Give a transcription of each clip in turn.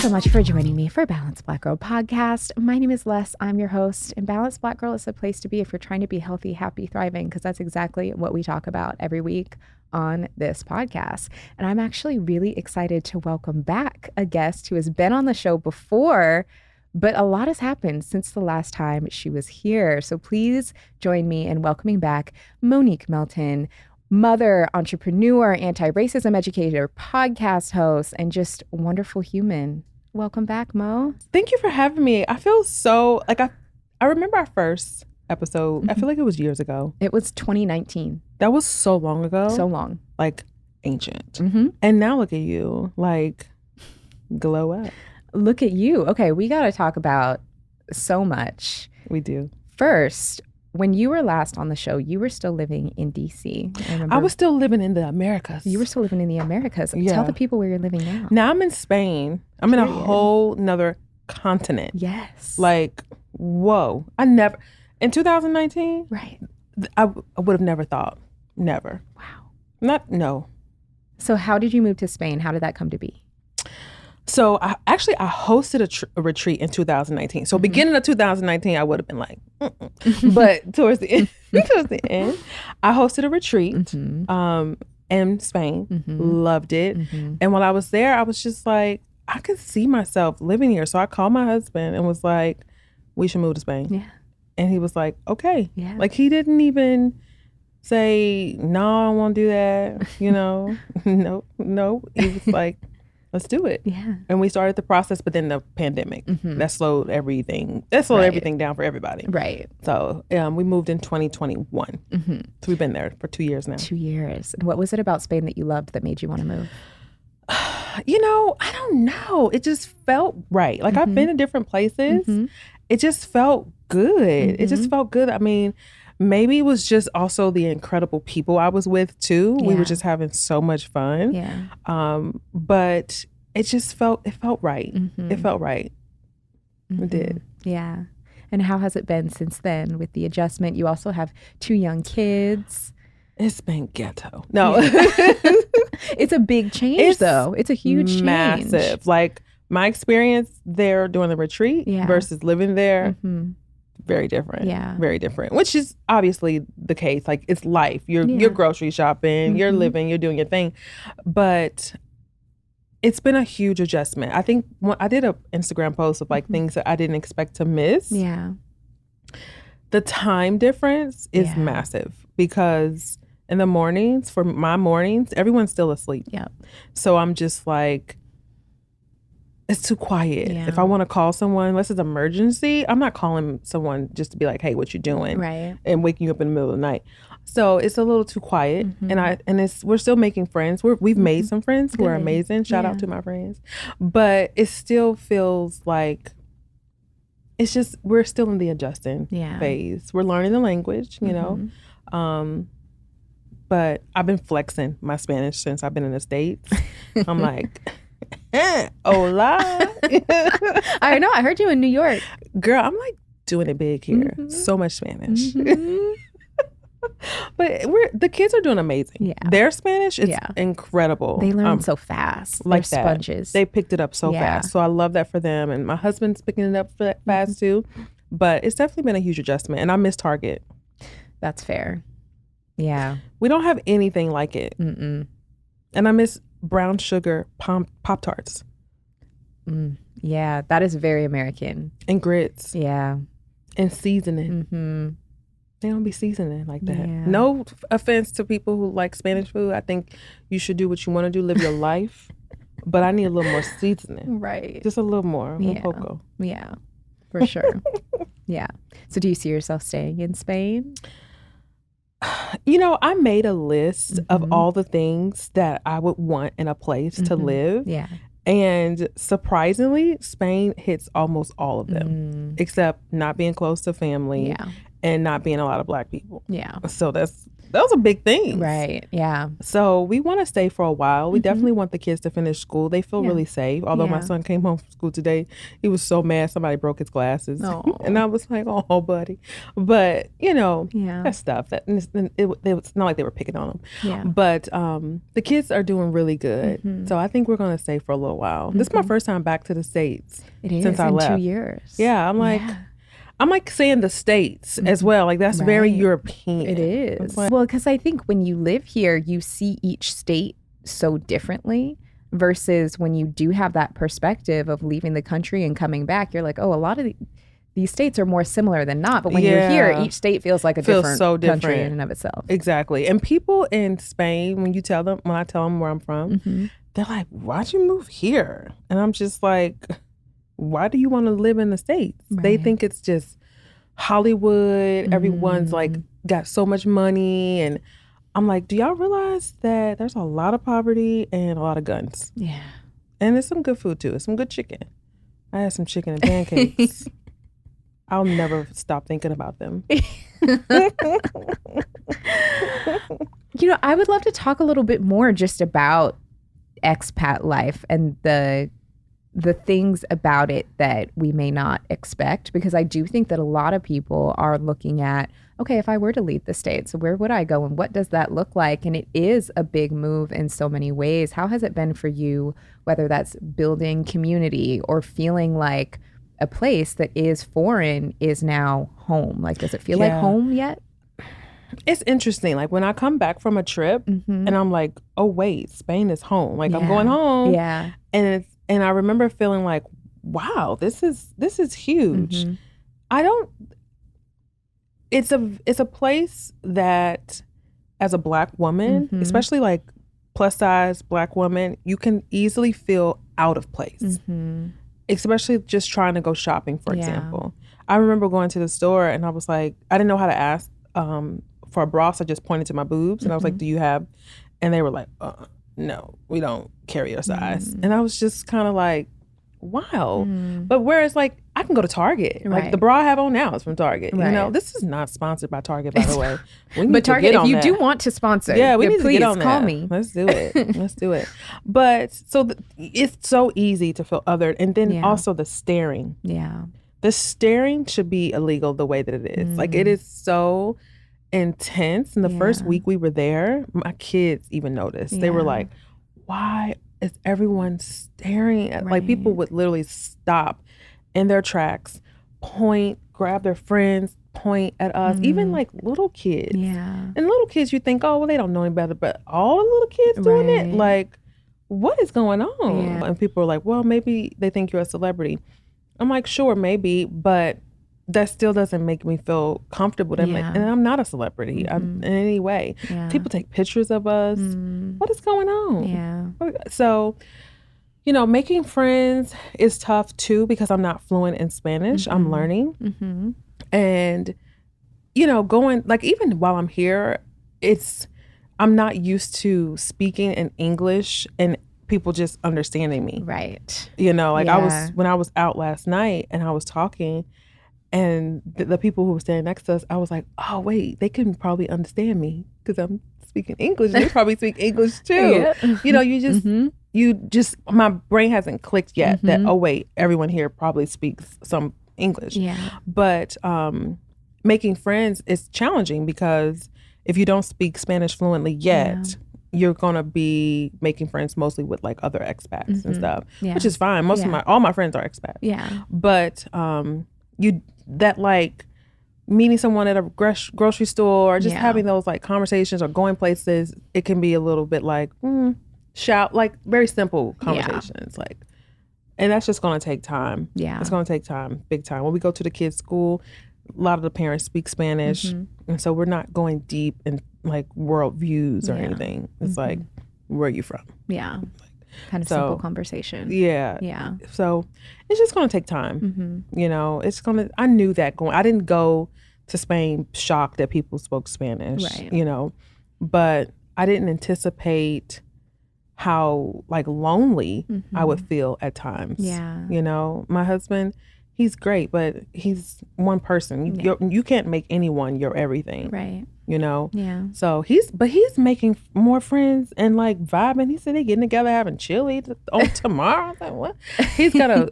so much for joining me for Balanced Black Girl podcast. My name is Les. I'm your host, and Balanced Black Girl is a place to be if you're trying to be healthy, happy, thriving, because that's exactly what we talk about every week on this podcast. And I'm actually really excited to welcome back a guest who has been on the show before, but a lot has happened since the last time she was here. So please join me in welcoming back Monique Melton, mother, entrepreneur, anti-racism educator, podcast host, and just wonderful human. Welcome back, Mo. Thank you for having me. I feel so like I remember our first episode. Mm-hmm. I feel like it was years ago. It was 2019. That was so long ago. So long. Like ancient. Mm-hmm. And now look at you, like glow up. Look at you. Okay, we got to talk about so much. We do. First, when you were last on the show, you were still living in D.C. I was still living in the Americas. You were still living in the Americas. Yeah. Tell the people where you're living now. Now I'm in Spain. I'm in a whole nother continent. Yes. Like, whoa. In 2019, right. I would have never thought. Never. Wow. No. So how did you move to Spain? How did that come to be? So I hosted a retreat in 2019. So beginning of 2019, I would have been like, but towards the end, I hosted a retreat in Spain. Loved it. And while I was there, I was just like, I could see myself living here. So I called my husband and was like, we should move to Spain. Yeah. And he was like, okay. Yeah. Like he didn't even say, no, I don't want to do that. You know, no. He was like, let's do it. Yeah. And we started the process, but then the pandemic, that slowed everything. That slowed everything down for everybody. Right. So we moved in 2021. So we've been there for 2 years now. 2 years. And what was it about Spain that you loved that made you want to move? I don't know. It just felt right. Like I've been in different places. It just felt good. It just felt good. I mean, maybe it was just also the incredible people I was with too. Yeah. We were just having so much fun. Yeah. But it felt right. It felt right. It did. Yeah. And how has it been since then with the adjustment? You also have 2 young kids. It's been ghetto. No. It's a big change though. It's a huge change. Massive. Like my experience there doing the retreat versus living there. Very different. Yeah. Very different. Which is obviously the case. Like it's life. You're grocery shopping, you're living, you're doing your thing. But it's been a huge adjustment. I think I did an Instagram post of like things that I didn't expect to miss. Yeah. The time difference is massive because in the mornings, for my mornings, everyone's still asleep. Yeah. So I'm just like, it's too quiet. Yeah. If I want to call someone, unless it's emergency, I'm not calling someone just to be like, hey, what you doing? Right. And waking you up in the middle of the night. So it's a little too quiet. And we're still making friends. We've made some friends who are amazing. Shout out to my friends. But it still feels like it's just, we're still in the adjusting phase. We're learning the language, you know. But I've been flexing my Spanish since I've been in the States. I'm like, hola. I know. I heard you in New York. Girl, I'm like doing it big here. So much Spanish. But the kids are doing amazing. Yeah. Their Spanish is incredible. They learn so fast. Like They're sponges. They picked it up so fast. So I love that for them. And my husband's picking it up fast too. But it's definitely been a huge adjustment. And I miss Target. That's fair. Yeah. We don't have anything like it. And I miss brown sugar Pop-Tarts. Yeah, that is very American. And grits. Yeah. And seasoning. They don't be seasoning like that. Yeah. No offense to people who like Spanish food. I think you should do what you want to do, live your life. But I need a little more seasoning. Right. Just a little more. Un poco. Yeah, for sure. Yeah. So do you see yourself staying in Spain? I made a list of all the things that I would want in a place to live. Yeah. And surprisingly, Spain hits almost all of them, except not being close to family and not being a lot of Black people. Yeah. So that's those are big things. Right. Yeah. So we want to stay for a while. We definitely want the kids to finish school. They feel really safe. Although my son came home from school today, he was so mad somebody broke his glasses. And I was like, oh, buddy. But, you know, that stuff. It's not like they were picking on him. Yeah. But the kids are doing really good. So I think we're going to stay for a little while. This is my first time back to the States since I left. 2 years. Yeah. I'm like saying the States as well. Like that's very European. It is. Well, because I think when you live here, you see each state so differently versus when you do have that perspective of leaving the country and coming back, you're like, oh, a lot of these states are more similar than not. But when you're here, each state feels like a different country in and of itself. Exactly. And people in Spain, when I tell them where I'm from, they're like, why'd you move here? And I'm just like, why do you want to live in the States? They think it's just Hollywood. Everyone's like got so much money. And I'm like, do y'all realize that there's a lot of poverty and a lot of guns? Yeah. And there's some good food too. It's some good chicken. I had some chicken and pancakes. I'll never stop thinking about them. You know, I would love to talk a little bit more just about expat life and the things about it that we may not expect, because I do think that a lot of people are looking at, okay, if I were to leave the States, where would I go and what does that look like? And it is a big move in so many ways. How has it been for you, whether that's building community or feeling like a place that is foreign is now home? Like, does it feel like home yet? It's interesting. Like when I come back from a trip and I'm like, oh wait, Spain is home. Like I'm going home. Yeah. And I remember feeling like, wow, this is huge. It's a place that as a Black woman, especially like plus size Black woman, you can easily feel out of place. Especially just trying to go shopping, for example. I remember going to the store and I was like, I didn't know how to ask for a bra, so I just pointed to my boobs and I was like, do you have? And they were like, no, we don't carry your size. And I was just kind of like, wow. But whereas like I can go to Target. Like the bra I have on now is from Target. You know, this is not sponsored by Target, by the way. But Target, if you do want to sponsor, we need to get on call that. me. Let's do it. Let's do it. But so it's so easy to feel othered. And then also the staring. Yeah. The staring should be illegal the way that it is. Like it is so intense. And the first week we were there, my kids even noticed. They were like, why is everyone staring at like people would literally stop in their tracks, point, grab their friends, point at us, even like little kids. And little kids, you think, oh, well, they don't know any better, but all the little kids doing it, like, what is going on? And people are like, well, maybe they think you're a celebrity. I'm like, sure, maybe, but that still doesn't make me feel comfortable. And I'm not a celebrity in any way. People take pictures of us. What is going on? So, you know, making friends is tough too because I'm not fluent in Spanish. I'm learning. And, you know, going, like even while I'm here, I'm not used to speaking in English and people just understanding me. Right. You know, like when I was out last night and I was talking, and the people who were standing next to us, I was like, oh, wait, they can probably understand me because I'm speaking English. They probably speak English too. You know, you just, my brain hasn't clicked yet that, oh, wait, everyone here probably speaks some English. But making friends is challenging because if you don't speak Spanish fluently yet, you're going to be making friends mostly with like other expats and stuff, which is fine. All my friends are expats. But that like meeting someone at a grocery store or just having those like conversations or going places, it can be a little bit like shout, like very simple conversations, like, and that's just going to take time. It's going to take time, big time. When we go to the kids' school, a lot of the parents speak Spanish, and so we're not going deep in like world views or anything. It's like, where are you from? Kind of simple conversation. So it's just going to take time. You know, I knew that I didn't go to Spain shocked that people spoke Spanish, you know, but I didn't anticipate how like lonely I would feel at times. You know, my husband, he's great, but he's one person. You can't make anyone your everything. Right. You know? Yeah. So he's making more friends and like vibing. He said they getting together having chili on tomorrow. I was like, what? He's got a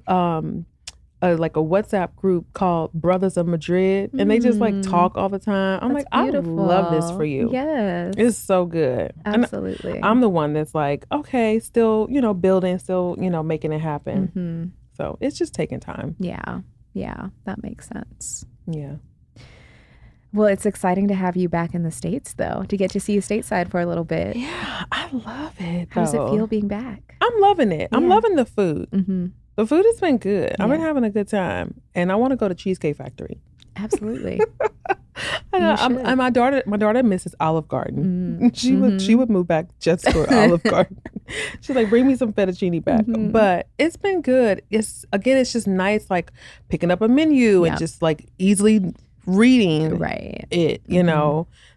WhatsApp group called Brothers of Madrid, and they just like talk all the time. I'm like, beautiful. I love this for you. Yes. It's so good. Absolutely. And I'm the one that's like, okay, still, building, still, making it happen. Mm-hmm. So it's just taking time. Yeah. Yeah. That makes sense. Yeah. Well, it's exciting to have you back in the States, though, to get to see you stateside for a little bit. Yeah, I love it. How does it feel being back? I'm loving it. Yeah. I'm loving the food. Mm-hmm. The food has been good. Yeah. I've been having a good time. And I want to go to Cheesecake Factory. Absolutely. And my daughter misses Olive Garden. Mm-hmm. She would move back just for Olive Garden. She's like, bring me some fettuccine back. Mm-hmm. But it's been good. It's just nice, like picking up a menu and just like easily reading it,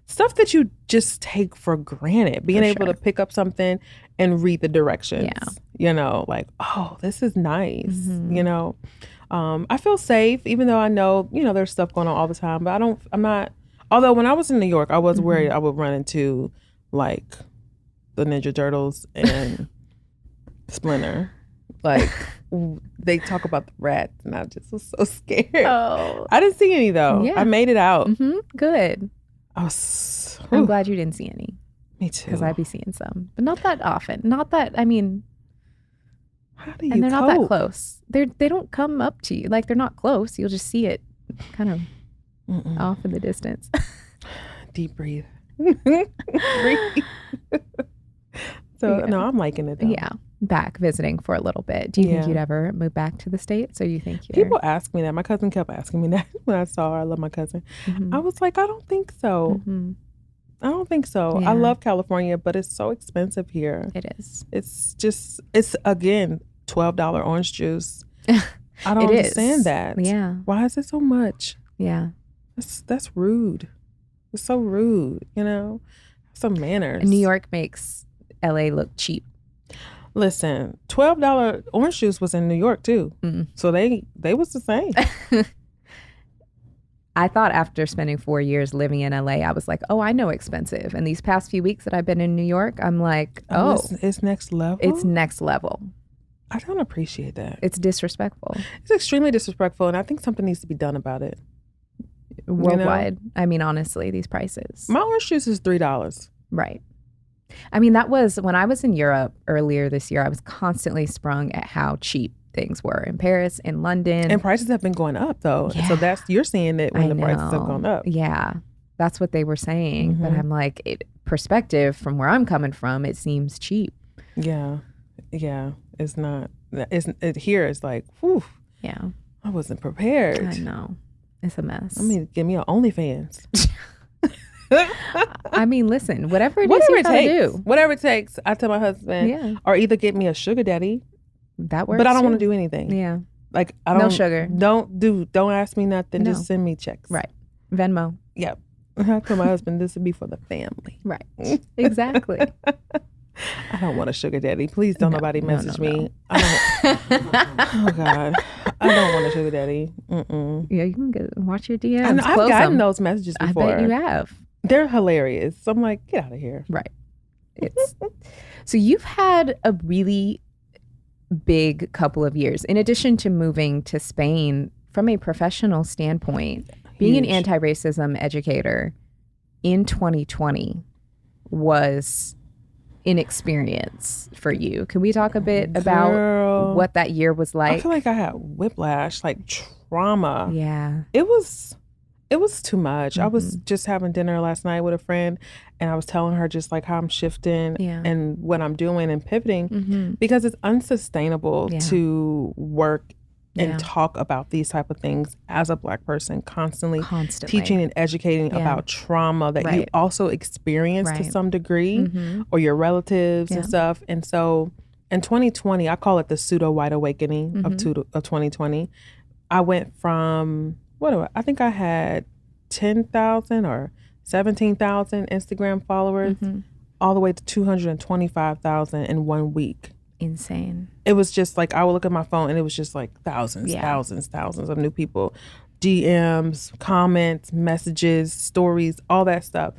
stuff that you just take for granted, being able to pick up something and read the directions, like, oh, this is nice. Mm-hmm. I feel safe, even though I know, there's stuff going on all the time, but I'm not, although when I was in New York, I was worried I would run into like the Ninja Turtles and Splinter. Like they talk about the rats and I just was so scared. Oh. I didn't see any though. Yeah. I made it out. Mm-hmm. Good. I'm glad you didn't see any. Me too. Because I'd be seeing some, but not that often. Not that, I mean, how do you and they're cope? Not that close. They don't come up to you. Like they're not close. You'll just see it kind of off in the distance. Deep breathe. Breathe. So no, I'm liking it though. Yeah. Back visiting for a little bit. Do you think you'd ever move back to the States, or you think people ask me that? My cousin kept asking me that when I saw her. I love my cousin. Mm-hmm. I was like, I don't think so. Mm-hmm. I don't think so. Yeah. I love California, but it's so expensive here. It is. It's again $12 orange juice. I don't understand that. Yeah. Why is it so much? Yeah. That's rude. It's so rude. Some manners. New York makes LA look cheap. Listen, $12 orange juice was in New York too. Mm. So they was the same. I thought after spending 4 years living in LA, I was like, oh, I know expensive. And these past few weeks that I've been in New York, I'm like, it's next level. It's next level. I don't appreciate that. It's disrespectful. It's extremely disrespectful. And I think something needs to be done about it. Worldwide. I mean, honestly, these prices. My orange juice is $3. Right. I mean, that was when I was in Europe earlier this year. I was constantly sprung at how cheap things were in Paris, in London. And prices have been going up, though. Yeah. So you're seeing it when the prices have gone up. Yeah, that's what they were saying. Mm-hmm. But I'm like, perspective from where I'm coming from, it seems cheap. Yeah. It's not. Here it's like, whew. Yeah. I wasn't prepared. I know. It's a mess. I mean, give me an OnlyFans. I mean, listen, whatever it is you gotta do. Whatever it takes. I tell my husband, or either get me a sugar daddy. That works. But I don't want to do anything. Yeah. Like I don't. No sugar. Don't ask me nothing. No. Just send me checks. Right. Venmo. Yep. I tell my husband this would be for the family. Right. Exactly. I don't want a sugar daddy. Please don't nobody message me. Oh God. I don't want a sugar daddy. Mm-mm. Yeah, you can watch your DMs. I've gotten those messages before. I bet you have. They're hilarious. So I'm like, get out of here. Right. So you've had a really big couple of years. In addition to moving to Spain, from a professional standpoint, being an anti-racism educator in 2020 was an experience for you. Can we talk a bit about what that year was like? I feel like I had whiplash, like trauma. Yeah. It was too much. Mm-hmm. I was just having dinner last night with a friend and I was telling her just like how I'm shifting and what I'm doing and pivoting because it's unsustainable to work and talk about these type of things as a Black person constantly teaching and educating about trauma that you also experience to some degree or your relatives and stuff. And so in 2020, I call it the pseudo white awakening of 2020. I went from I think I had 10,000 or 17,000 Instagram followers all the way to 225,000 in 1 week. Insane. It was just like, I would look at my phone and it was just like thousands of new people, DMs, comments, messages, stories, all that stuff.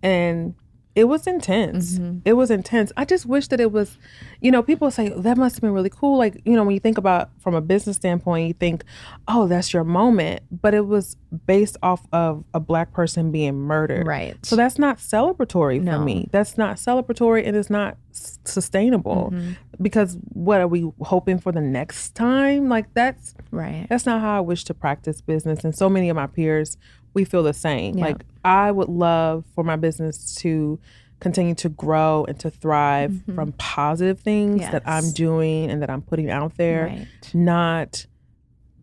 And it was intense. It was intense. I just wish that it was, people say, that must have been really cool. Like, when you think about from a business standpoint, you think, oh, that's your moment. But it was based off of a Black person being murdered. Right. So that's not celebratory for me. That's not celebratory, and it's not sustainable. Because what are we hoping for the next time? Like, that's not how I wish to practice business. And so many of my peers, we feel the same. Yeah. Like, I would love for my business to continue to grow and to thrive from positive things that I'm doing and that I'm putting out there, not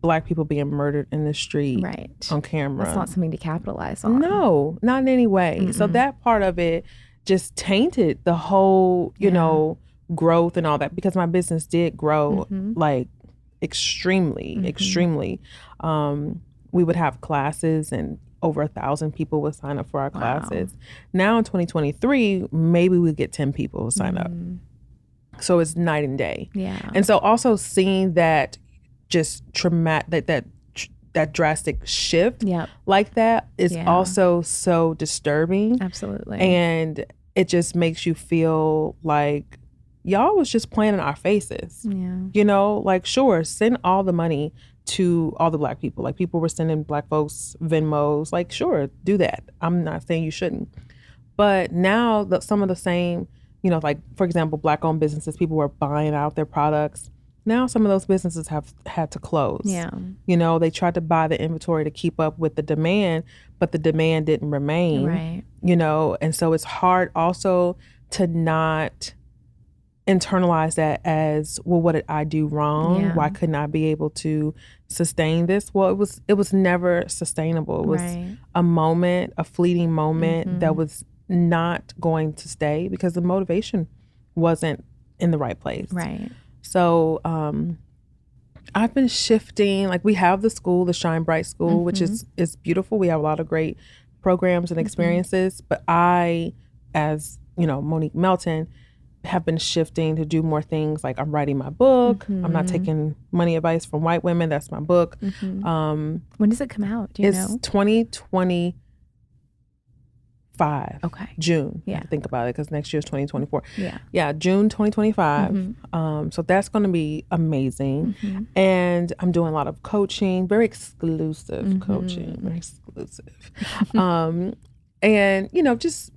Black people being murdered in the street on camera. That's not something to capitalize on. No, not in any way. So that part of it just tainted the whole, growth and all that, because my business did grow like extremely. We would have classes and over 1,000 people would sign up for our classes. Now in 2023, maybe we get 10 people sign up. So it's night and day. Yeah. And so also seeing that just traumatic, that drastic shift like that is also so disturbing. Absolutely. And it just makes you feel like y'all was just playing in our faces. Yeah. Like, sure, send all the money to all the Black people. Like, people were sending Black folks Venmos. Like, sure, do that. I'm not saying you shouldn't. But now some of the same, like, for example, Black-owned businesses, people were buying out their products. Now some of those businesses have had to close. Yeah. They tried to buy the inventory to keep up with the demand, but the demand didn't remain. Right. And so it's hard also to not internalize that as, well, what did I do wrong? Yeah. Why couldn't I be able to sustain this? Well, it was never sustainable. It was a moment, a fleeting moment that was not going to stay because the motivation wasn't in the right place. Right. So I've been shifting. Like, we have the school, the Shine Bright School, which is beautiful. We have a lot of great programs and experiences. But I, as Monique Melton, have been shifting to do more things. Like, I'm writing my book. I'm not taking money advice from white women. That's my book. When does it come out? Do you know? It's 2025. Okay. June. Yeah. Think about it, because next year is 2024. Yeah. Yeah, June 2025. So that's going to be amazing. And I'm doing a lot of coaching, very exclusive coaching, very exclusive. And, just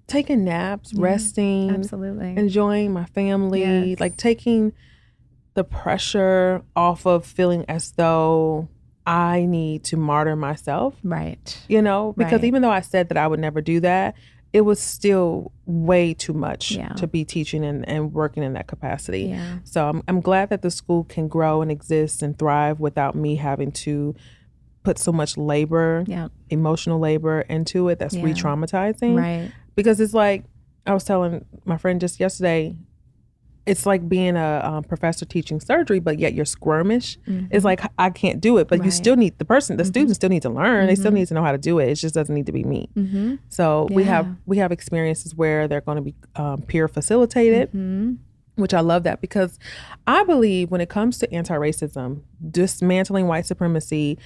taking naps, resting, absolutely, enjoying my family, like taking the pressure off of feeling as though I need to martyr myself. Right. Because even though I said that I would never do that, it was still way too much to be teaching and working in that capacity. Yeah. So I'm glad that the school can grow and exist and thrive without me having to put so much labor, emotional labor into it. That's re-traumatizing. Right. Because it's like, I was telling my friend just yesterday, it's like being a professor teaching surgery, but yet you're squirmish. It's like, I can't do it, but you still need the students still need to learn. They still need to know how to do it. It just doesn't need to be me. So we have experiences where they're going to be peer facilitated, which I love that, because I believe when it comes to anti-racism, dismantling white supremacy,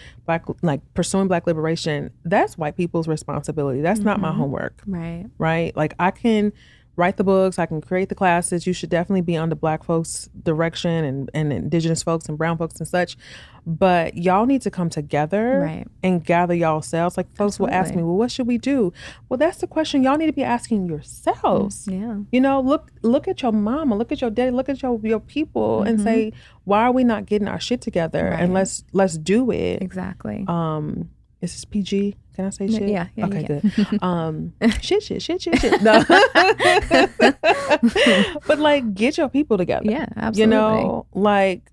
pursuing Black liberation, that's white people's responsibility. That's not my homework. Right. Like, I can write the books, I can create the classes. You should definitely be under Black folks' direction and Indigenous folks and brown folks and such. But y'all need to come together and gather y'all selves. Like, folks will ask me, well, what should we do? Well, that's the question y'all need to be asking yourselves. Look at your mama, look at your daddy, look at your people and say, why are we not getting our shit together? And let's do it. Exactly. Is this PG? Can I say shit? Yeah. Okay, good. Shit. No. But like, get your people together. Yeah, absolutely. Like,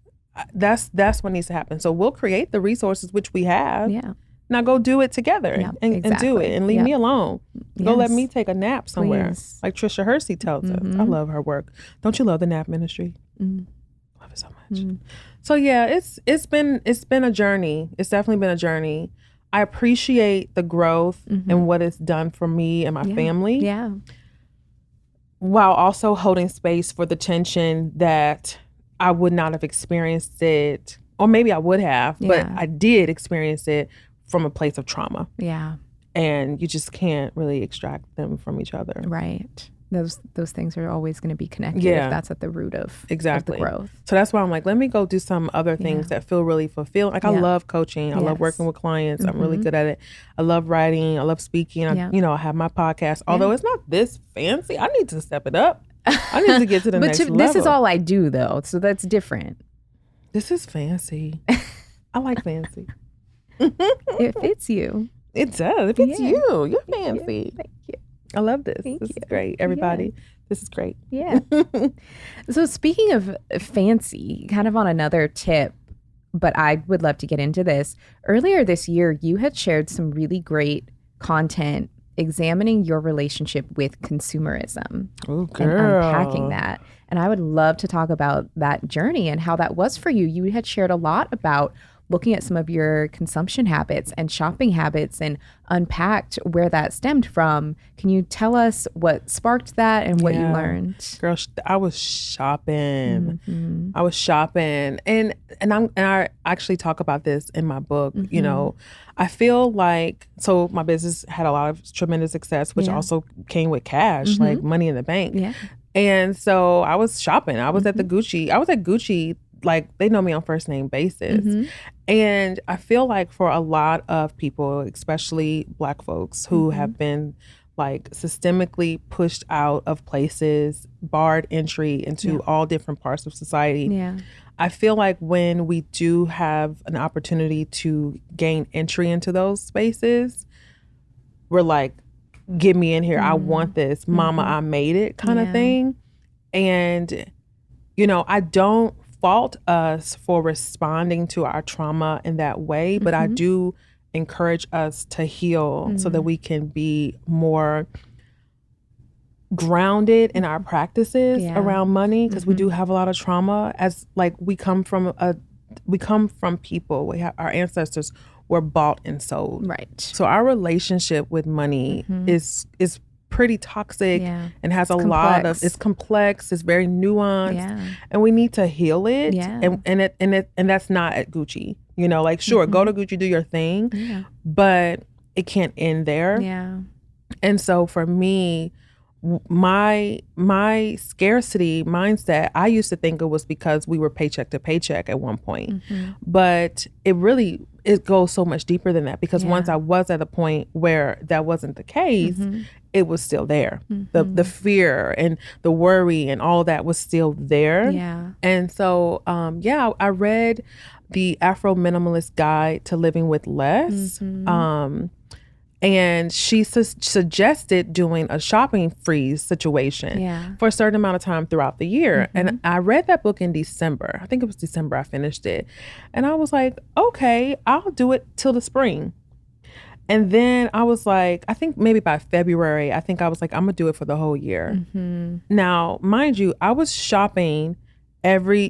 that's what needs to happen. So we'll create the resources, which we have. Yeah. Now go do it together and do it and leave me alone. Go let me take a nap somewhere. Please. Like Trisha Hersey tells us. I love her work. Don't you love the nap ministry? Love it so much. So yeah, it's been a journey. It's definitely been a journey. I appreciate the growth and what it's done for me and my family. Yeah. while also holding space for the tension that I would not have experienced it, or maybe I would have, but I did experience it from a place of trauma. Yeah. And you just can't really extract them from each other. Right. Those things are always going to be connected if that's at the root of the growth. So that's why I'm like, let me go do some other things that feel really fulfilling. Like I love coaching. I love working with clients. I'm really good at it. I love writing. I love speaking. I have my podcast. Although it's not this fancy, I need to step it up. I need to get to the next level. This is all I do though, so that's different. This is fancy. I like fancy. It fits you. It does. It fits you. You're fancy. Thank you. I love this. This is great. Everybody, this is great. Yeah. So speaking of fancy, kind of on another tip, but I would love to get into this. Earlier this year, you had shared some really great content examining your relationship with consumerism. Oh, and unpacking that. And I would love to talk about that journey and how that was for you. You had shared a lot about looking at some of your consumption habits and shopping habits and unpacked where that stemmed from. Can you tell us what sparked that and what you learned? Girl, I was shopping. I was shopping. And I actually talk about this in my book. You know, I feel like, so my business had a lot of tremendous success, which also came with cash, like money in the bank. Yeah. And so I was shopping. I was at Gucci. Like they know me on first name basis. And I feel like for a lot of people, especially Black folks who have been like systemically pushed out of places, barred entry into all different parts of society. I feel like when we do have an opportunity to gain entry into those spaces, we're like, get me in here. I want this. Mama, I made it kind of thing. And, you know, I don't fault us for responding to our trauma in that way, but I do encourage us to heal so that we can be more grounded in our practices around money, because we do have a lot of trauma. As like we come from people, our ancestors were bought and sold, right? So our relationship with money is pretty toxic and has a lot of, it's complex, it's very nuanced, and we need to heal it. And that's not at Gucci. You know, like sure, go to Gucci, do your thing, but it can't end there. And so for me, my scarcity mindset, I used to think it was because we were paycheck to paycheck at one point, but it goes so much deeper than that, because once I was at a point where that wasn't the case, it was still there. The fear and the worry and all that was still there. And so, I read the Afro Minimalist Guide to Living with Less. And she suggested doing a shopping freeze situation for a certain amount of time throughout the year. And I read that book in December. I think it was December I finished it. And I was like, okay, I'll do it till the spring. And then I was like, I think maybe by February, I was like, I'm gonna do it for the whole year. Now, mind you, I was shopping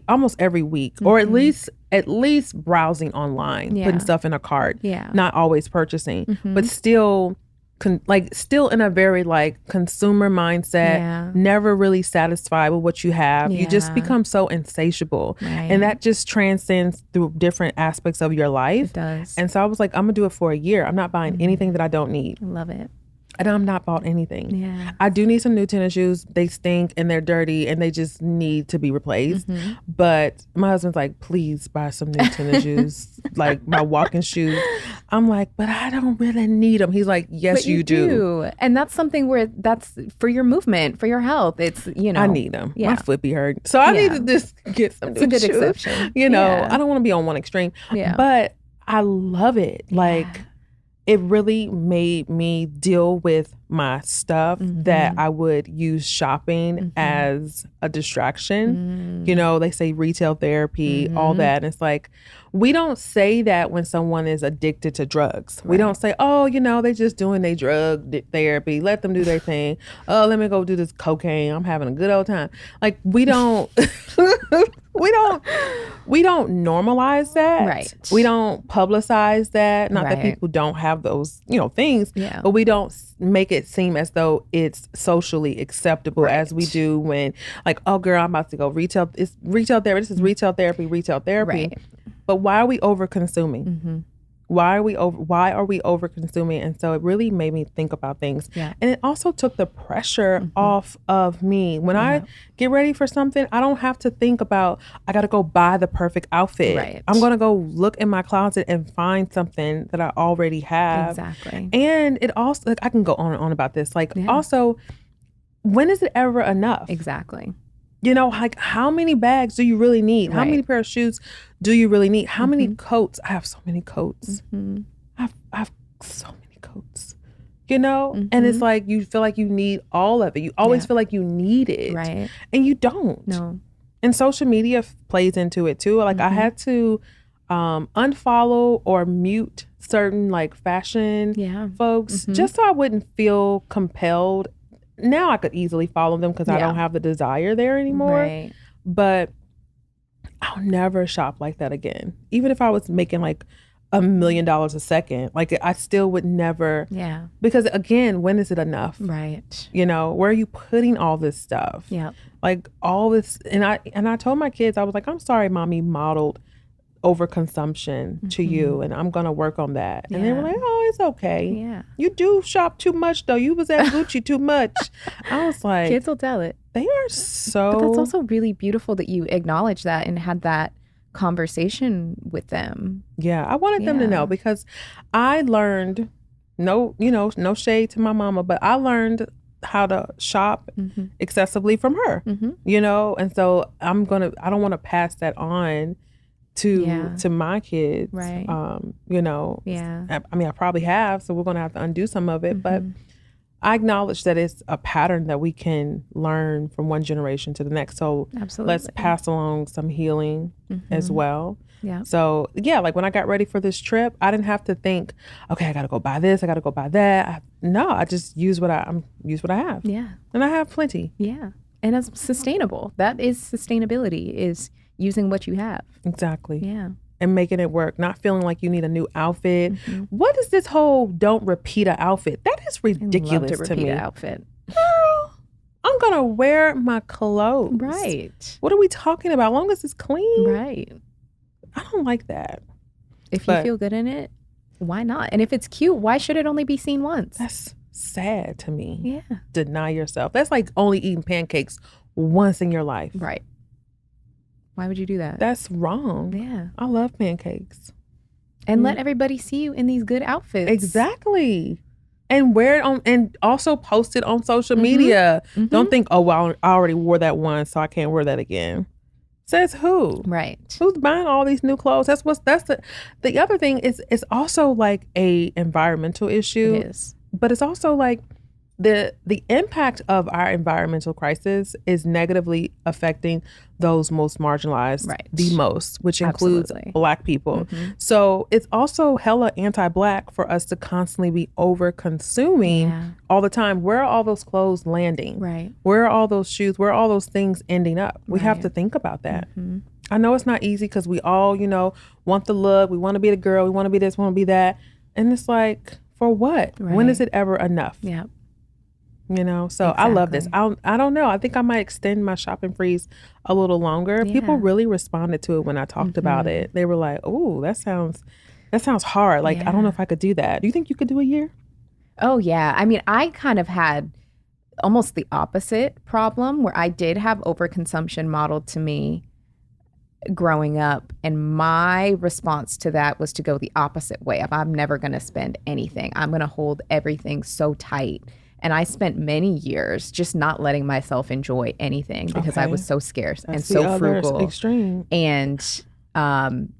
almost every week, or at least browsing online, putting stuff in a cart, not always purchasing, but still still in a very like consumer mindset, never really satisfied with what you have. You just become so insatiable, and that just transcends through different aspects of your life. It does. And so I was like, I'm gonna do it for a year. I'm not buying anything that I don't need. I love it. And I'm not bought anything. I do need some new tennis shoes. They stink and they're dirty and they just need to be replaced. But my husband's like, please buy some new tennis shoes, like my walking shoes. I'm like, but I don't really need them. He's like, yes, but you do. And that's something where that's for your movement, for your health. It's, you know. I need them. My foot be hurting. So I need to just get some new shoes. It's a good exception. You know, I don't want to be on one extreme. But I love it. Like, it really made me deal with my stuff that I would use shopping as a distraction. You know, they say retail therapy, all that. And it's like, we don't say that when someone is addicted to drugs. Right. We don't say, oh, they just doing their drug therapy. Let them do their thing. Oh, let me go do this cocaine. I'm having a good old time. Like, we don't, we don't normalize that. Right. We don't publicize that. Not that people don't have those, things, but we don't make it seem as though it's socially acceptable as we do when, like, oh girl, I'm about to go retail. It's retail therapy. This is retail therapy. Right. But why are we over consuming? Mm-hmm. Why are we over consuming? And so it really made me think about things. Yeah. And it also took the pressure off of me. When I get ready for something, I don't have to think about, I got to go buy the perfect outfit. Right. I'm going to go look in my closet and find something that I already have. Exactly. And it also, like, I can go on and on about this. Like, also, when is it ever enough? Exactly. Like, how many bags do you really need? Right. How many pair of shoes do you really need? How many coats? I have so many coats. I have so many coats, and it's like, you feel like you need all of it. You always feel like you need it. Right. And you don't. No. And social media plays into it too. Like, I had to unfollow or mute certain, like, fashion folks just so I wouldn't feel compelled. Now I could easily follow them because I don't have the desire there anymore. Right. But I'll never shop like that again. Even if I was making like $1 million a second, like, I still would never. Yeah. Because again, when is it enough? Right. Where are you putting all this stuff? Yeah. Like, all this, and I told my kids, I was like, I'm sorry, mommy modeled overconsumption to you, and I'm gonna work on that. And they were like, oh, it's okay. Yeah. You do shop too much though. You was at Gucci too much. I was like, kids will tell it. They are so. But that's also really beautiful that you acknowledge that and had that conversation with them. Yeah, I wanted them to know, because I learned, no shade to my mama, but I learned how to shop excessively from her. And so I don't want to pass that on to my kids. Right. I mean, I probably have, so we're going to have to undo some of it, but I acknowledge that it's a pattern that we can learn from one generation to the next. So let's pass along some healing as well. Yeah. So like, when I got ready for this trip, I didn't have to think, okay, I got to go buy this, I got to go buy that. I just use what I have. Yeah. And I have plenty. Yeah. And it's sustainable. That is sustainability, is using what you have. Exactly. Yeah. And making it work, not feeling like you need a new outfit. What is this whole don't repeat an outfit? That is ridiculous to repeat me. An outfit. Girl, I'm going to wear my clothes. Right. What are we talking about? As long as it's clean. Right. I don't like that. If you feel good in it, why not? And if it's cute, why should it only be seen once? That's sad to me. Yeah. Deny yourself. That's like only eating pancakes once in your life. Right. Why would you do that? That's wrong. Yeah. I love pancakes. And let everybody see you in these good outfits. Exactly. And wear it on, and also post it on social media. Don't think, oh, well, I already wore that once, so I can't wear that again. Says who? Right. Who's buying all these new clothes? That's the other thing is, it's also like a environmental issue. It is. But it's also like the impact of our environmental crisis is negatively affecting those most marginalized the most, which includes Black people. So it's also hella anti-Black for us to constantly be over consuming all the time. Where are all those clothes landing? Right. Where are all those shoes? Where are all those things ending up? We have to think about that. I know it's not easy, because we all, want the look. We want to be the girl. We want to be this, we want to be that. And it's like, for what? When is it ever enough? Yeah. So exactly. I love this. I don't know. I think I might extend my shopping freeze a little longer. Yeah. People really responded to it when I talked about it. They were like, "Oh, that sounds hard. Like, I don't know if I could do that." Do you think you could do a year? Oh yeah. I mean, I kind of had almost the opposite problem, where I did have overconsumption modeled to me growing up, and my response to that was to go the opposite way of, I'm never going to spend anything. I'm going to hold everything so tight. And I spent many years just not letting myself enjoy anything because I was so scarce and so frugal. Extreme. And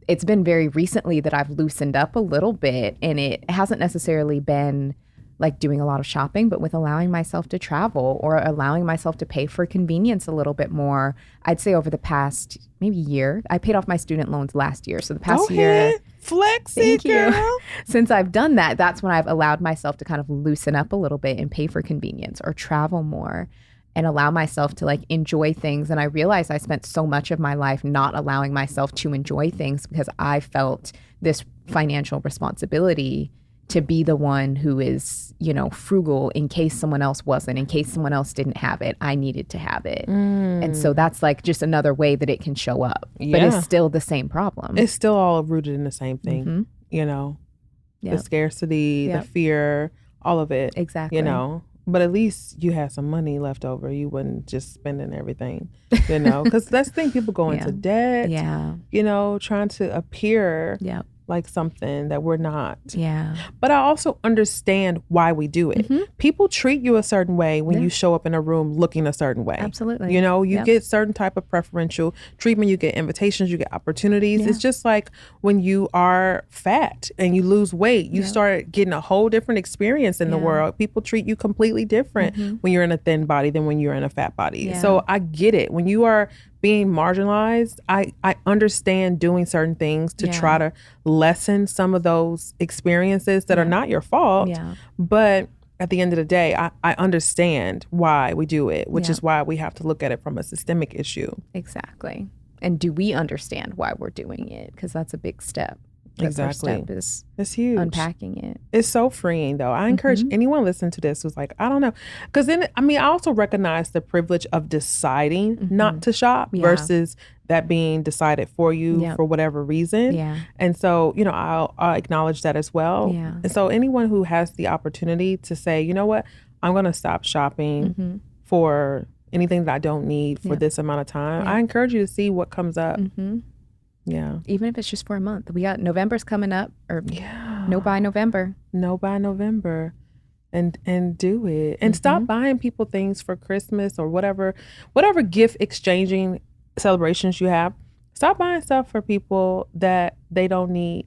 it's been very recently that I've loosened up a little bit, and it hasn't necessarily been like doing a lot of shopping, but with allowing myself to travel or allowing myself to pay for convenience a little bit more. I'd say over the past maybe year, I paid off my student loans last year. So the past year, flex thank it, girl. you. Since I've done that, that's when I've allowed myself to kind of loosen up a little bit and pay for convenience or travel more and allow myself to like enjoy things. And I realized I spent so much of my life not allowing myself to enjoy things because I felt this financial responsibility to be the one who is, you know, frugal in case someone else wasn't, in case someone else didn't have it. I needed to have it. And so that's like just another way that it can show up, but it's still the same problem. It's still all rooted in the same thing, you know, the scarcity, the fear, all of it. Exactly. You know, but at least you had some money left over. You wasn't just spending everything, you know, because that's the thing, people go into debt, you know, trying to appear like something that we're not. But I also understand why we do it. People treat you a certain way when you show up in a room looking a certain way. Absolutely. You know, you get certain type of preferential treatment, you get invitations, you get opportunities. It's just like when you are fat and you lose weight, you start getting a whole different experience in the world. People treat you completely different when you're in a thin body than when you're in a fat body. So I get it. When you are being marginalized, I understand doing certain things to try to lessen some of those experiences that are not your fault. But at the end of the day, I understand why we do it, which is why we have to look at it from a systemic issue. Exactly. And do we understand why we're doing it? Because that's a big step. The first step is it's huge. Unpacking it. It's so freeing, though. I encourage anyone listening to this who's like, I don't know. Because then, I mean, I also recognize the privilege of deciding not to shop versus that being decided for you for whatever reason. And so, you know, I'll acknowledge that as well. And so anyone who has the opportunity to say, you know what, I'm going to stop shopping for anything that I don't need for this amount of time, I encourage you to see what comes up. Yeah. Even if it's just for a month. We got November's coming up, or no buy November. No buy November. And do it. And stop buying people things for Christmas or whatever gift exchanging celebrations you have. Stop buying stuff for people that they don't need.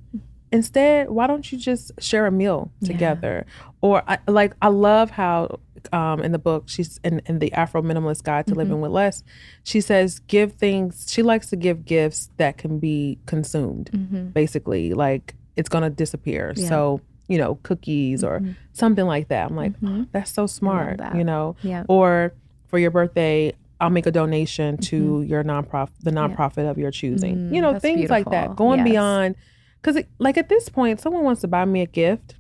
Instead, why don't you just share a meal together? Or I love how in the book, she's in the Afro Minimalist Guide to Living with Less, she says she likes to give gifts that can be consumed, basically, like it's gonna disappear. So, you know, cookies or something like that. I'm like, oh, that's so smart, you know? Or for your birthday, I'll make a donation to your nonprofit, the nonprofit of your choosing. You know, things like that, going beyond. Because like at this point, someone wants to buy me a gift,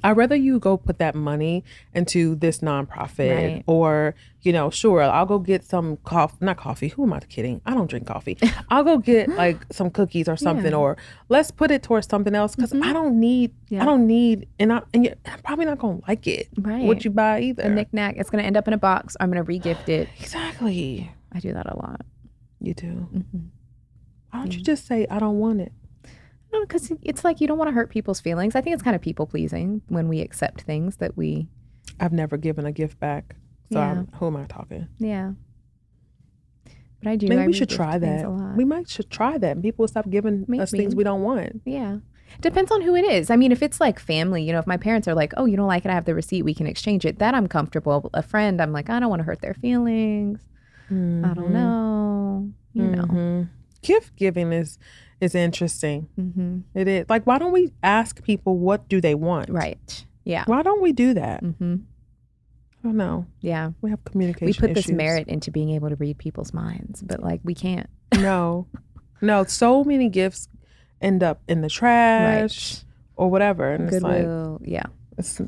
I'd rather you go put that money into this nonprofit or, you know, sure, I'll go get some not coffee. Who am I kidding? I don't drink coffee. I'll go get like some cookies or something, or let's put it towards something else. Cause I don't need, and you're probably not going to like it. What you buy either. A knickknack. It's going to end up in a box. I'm going to regift it. Exactly. I do that a lot. You do. Why don't you just say, I don't want it? Because it's like you don't want to hurt people's feelings. I think it's kind of people pleasing when we accept things that we. I've never given a gift back, so who am I talking? Yeah, but I do. Maybe we should try that. We should try that, and people will stop giving us things we don't want. Yeah, depends on who it is. I mean, if it's like family, you know, if my parents are like, "Oh, you don't like it? I have the receipt. We can exchange it." That I'm comfortable. A friend, I'm like, I don't want to hurt their feelings. I don't know. You know, gift giving is interesting. It is. Like, why don't we ask people what do they want? Right. Yeah. Why don't we do that? I don't know. Yeah. We have communication We put issues. this merit into being able to read people's minds, but like we can't. No. So many gifts end up in the trash or whatever. And Goodwill. It's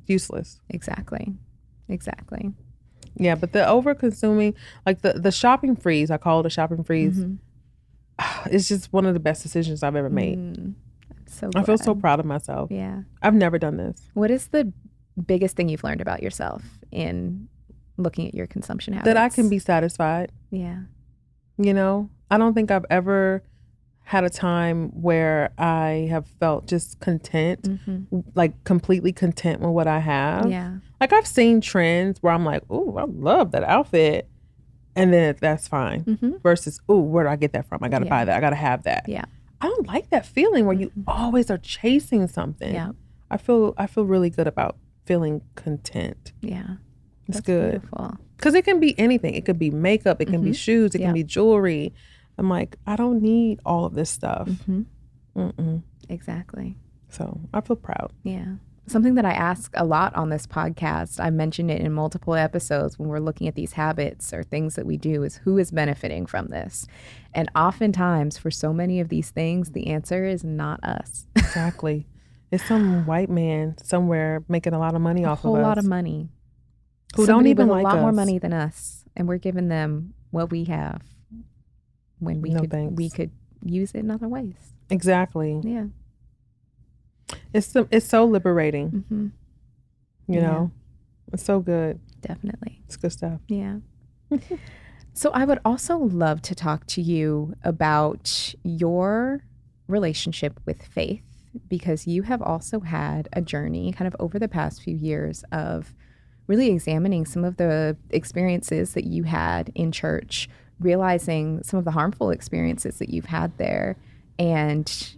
useless. Exactly. Yeah, but the over consuming, like the shopping freeze, I call it a shopping freeze. It's just one of the best decisions I've ever made. I feel so proud of myself. Yeah. I've never done this. What is the biggest thing you've learned about yourself in looking at your consumption habits? That I can be satisfied. Yeah. You know, I don't think I've ever had a time where I have felt just content, like completely content with what I have. Yeah. Like I've seen trends where I'm like, ooh, I love that outfit. And then that's fine. Versus, ooh, where do I get that from? I got to buy that. I got to have that. Yeah. I don't like that feeling where you always are chasing something. Yeah. I feel really good about feeling content. Yeah. It's That's good. Beautiful. Because it can be anything. It could be makeup. It can be shoes. It can be jewelry. I'm like, I don't need all of this stuff. Exactly. So I feel proud. Yeah. Something that I ask a lot on this podcast, I mentioned it in multiple episodes when we're looking at these habits or things that we do, is who is benefiting from this? And oftentimes for so many of these things, the answer is not us. Exactly. It's some white man somewhere making a lot of money off of us. A whole lot of money. Who don't even with like a lot us. more money than us. And we're giving them what we have when we could use it in other ways. Exactly. Yeah. It's so liberating. You know, it's so good. Definitely. It's good stuff. Yeah. So I would also love to talk to you about your relationship with faith, because you have also had a journey kind of over the past few years of really examining some of the experiences that you had in church, realizing some of the harmful experiences that you've had there, and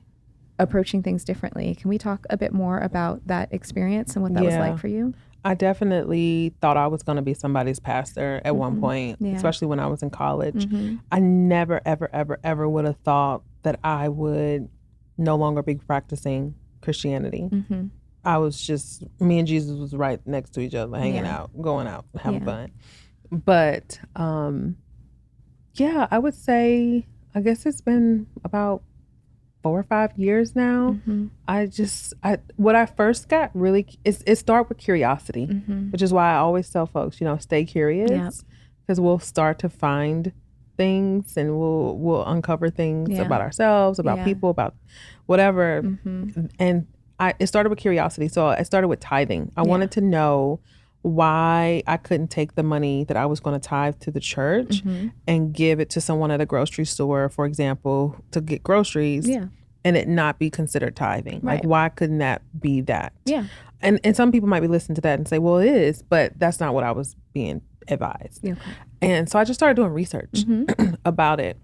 approaching things differently. Can we talk a bit more about that experience and what that was like for you? I definitely thought I was going to be somebody's pastor at one point, especially when I was in college. I never, ever, ever, ever would have thought that I would no longer be practicing Christianity. I was just, me and Jesus was right next to each other, hanging out, going out, having fun. But I would say, I guess it's been about 4 or 5 years now. What I first got really, it started with curiosity, which is why I always tell folks, stay curious, because we'll start to find things and we'll uncover things about ourselves, about people, about whatever. And it started with curiosity. So I started with tithing. I wanted to know why I couldn't take the money that I was going to tithe to the church and give it to someone at a grocery store, for example, to get groceries, and it not be considered tithing. Like, why couldn't that be that? And some people might be listening to that and say, well, it is, but that's not what I was being advised. And so I just started doing research about it.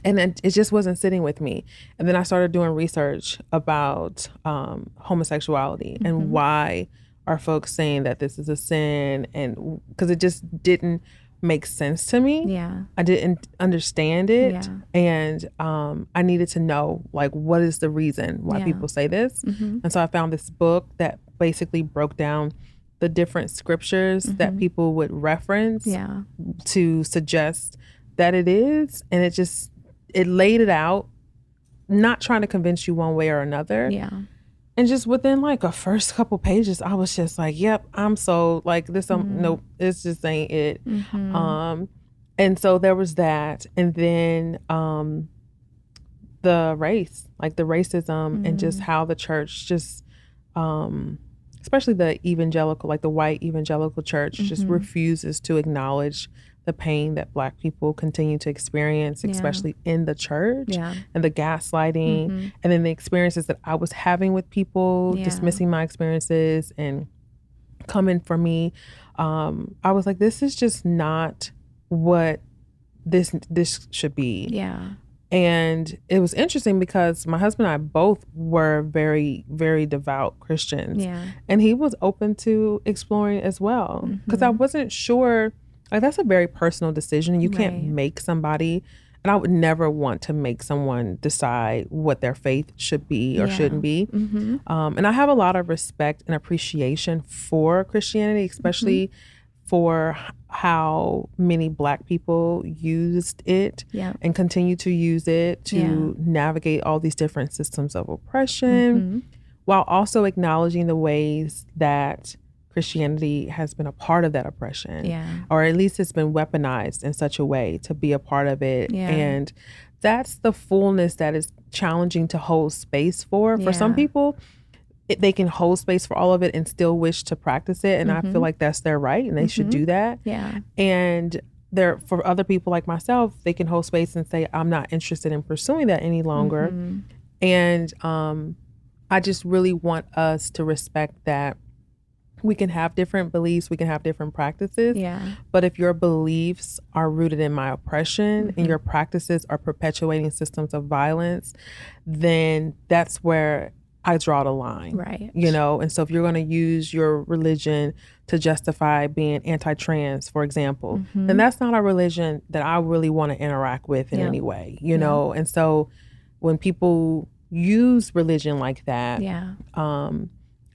And it just wasn't sitting with me. And then I started doing research about homosexuality and why are folks saying that this is a sin, and because it just didn't make sense to me. I didn't understand it. And I needed to know, like, what is the reason why people say this? And so I found this book that basically broke down the different scriptures that people would reference to suggest that it is. And it laid it out, not trying to convince you one way or another. And just within like a first couple pages, I was just like, yep, I'm sold. Like this, nope, this just ain't it. And so there was that. And then the race, like the racism and just how the church just, especially the evangelical, like the white evangelical church just refuses to acknowledge the pain that Black people continue to experience, especially in the church, and the gaslighting, and then the experiences that I was having with people, dismissing my experiences and coming for me. I was like, this is just not what this should be. And it was interesting because my husband and I both were very, very devout Christians, and he was open to exploring as well, because I wasn't sure. Like, that's a very personal decision, and you can't make somebody, and I would never want to make someone decide what their faith should be or shouldn't be. And I have a lot of respect and appreciation for Christianity, especially for how many Black people used it and continue to use it to navigate all these different systems of oppression, while also acknowledging the ways that Christianity has been a part of that oppression, or at least it's been weaponized in such a way to be a part of it. And that's the fullness that is challenging to hold space for. For some people, they can hold space for all of it and still wish to practice it. And I feel like that's their right, and they should do that. And for other people like myself, they can hold space and say, I'm not interested in pursuing that any longer. And I just really want us to respect that we can have different beliefs, we can have different practices. But if your beliefs are rooted in my oppression and your practices are perpetuating systems of violence, then that's where I draw the line. Right. You know, and so if you're going to use your religion to justify being anti-trans, for example, then that's not a religion that I really want to interact with in any way, you know? And so when people use religion like that,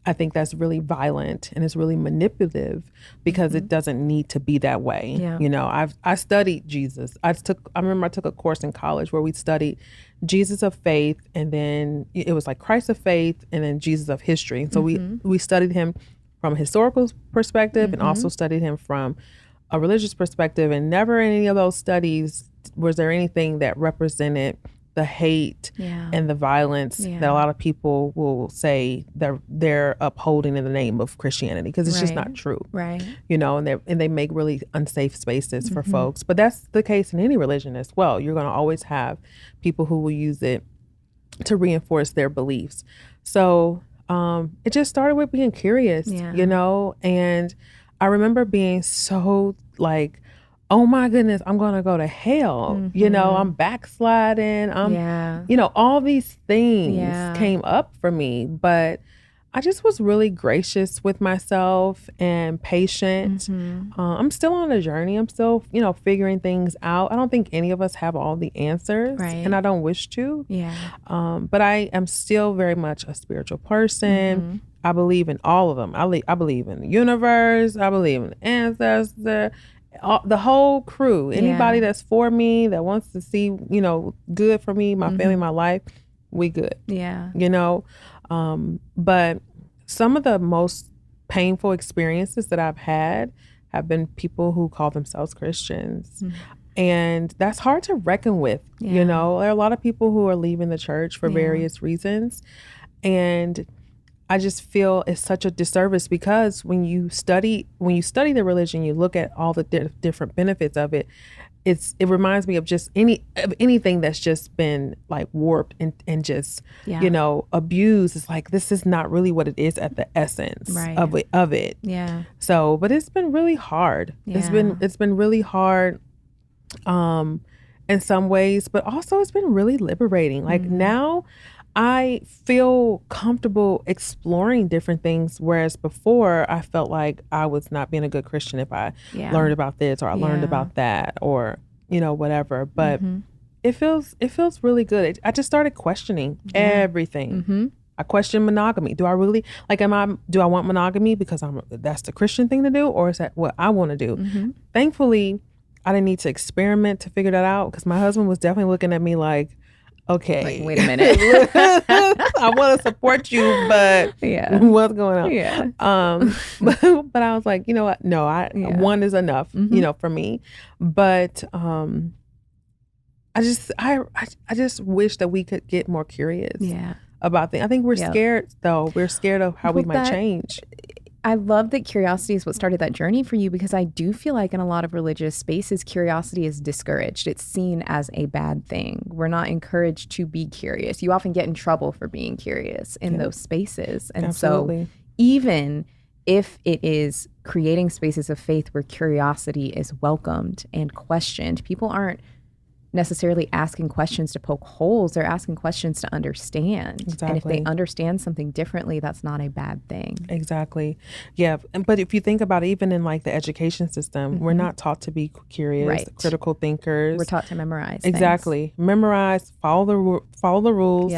I think that's really violent and it's really manipulative because it doesn't need to be that way. Yeah. You know, I studied Jesus. I remember I took a course in college where we studied Jesus of faith, and then it was like Christ of faith, and then Jesus of history. And so we studied him from a historical perspective and also studied him from a religious perspective. And never in any of those studies was there anything that represented the hate and the violence that a lot of people will say they're upholding in the name of Christianity, because it's just not true. Right. You know, and they make really unsafe spaces for folks. But that's the case in any religion as well. You're going to always have people who will use it to reinforce their beliefs. So it just started with being curious, you know, and I remember being so like, oh my goodness, I'm going to go to hell. You know, I'm backsliding. You know, all these things came up for me, but I just was really gracious with myself and patient. I'm still on a journey. I'm still, you know, figuring things out. I don't think any of us have all the answers, and I don't wish to. But I am still very much a spiritual person. I believe in all of them. I believe in the universe. I believe in the ancestor. The whole crew, anybody that's for me, that wants to see, you know, good for me, my family, my life, we good. You know, but some of the most painful experiences that I've had have been people who call themselves Christians. And that's hard to reckon with. You know, there are a lot of people who are leaving the church for various reasons. And I just feel it's such a disservice, because when you study the religion, you look at all the different benefits of it. It reminds me of just anything that's just been like warped and just you know, abused. It's like, this is not really what it is at the essence of it. So, but it's been really hard. It's been really hard in some ways, but also it's been really liberating. Like now I feel comfortable exploring different things, whereas before I felt like I was not being a good Christian if I learned about this or I learned about that, or, you know, whatever. But it feels really good. I just started questioning everything. I question monogamy. Do I really do I want monogamy because that's the Christian thing to do, or is that what I want to do? Thankfully, I didn't need to experiment to figure that out, because my husband was definitely looking at me like, okay, like, wait a minute. I want to support you, but what's going on? But I was like, you know what? No, one is enough, you know, for me. But I just wish that we could get more curious about things. I think we're scared, though. We're scared of how we might change. I love that curiosity is what started that journey for you, because I do feel like in a lot of religious spaces, curiosity is discouraged. It's seen as a bad thing. We're not encouraged to be curious. You often get in trouble for being curious in those spaces. And so even if it is creating spaces of faith where curiosity is welcomed and questioned, people aren't necessarily asking questions to poke holes. They're asking questions to understand. And if they understand something differently, that's not a bad thing. Exactly. Yeah. But if you think about it, even in like the education system, we're not taught to be curious, critical thinkers. We're taught to memorize things. Memorize, follow the rules,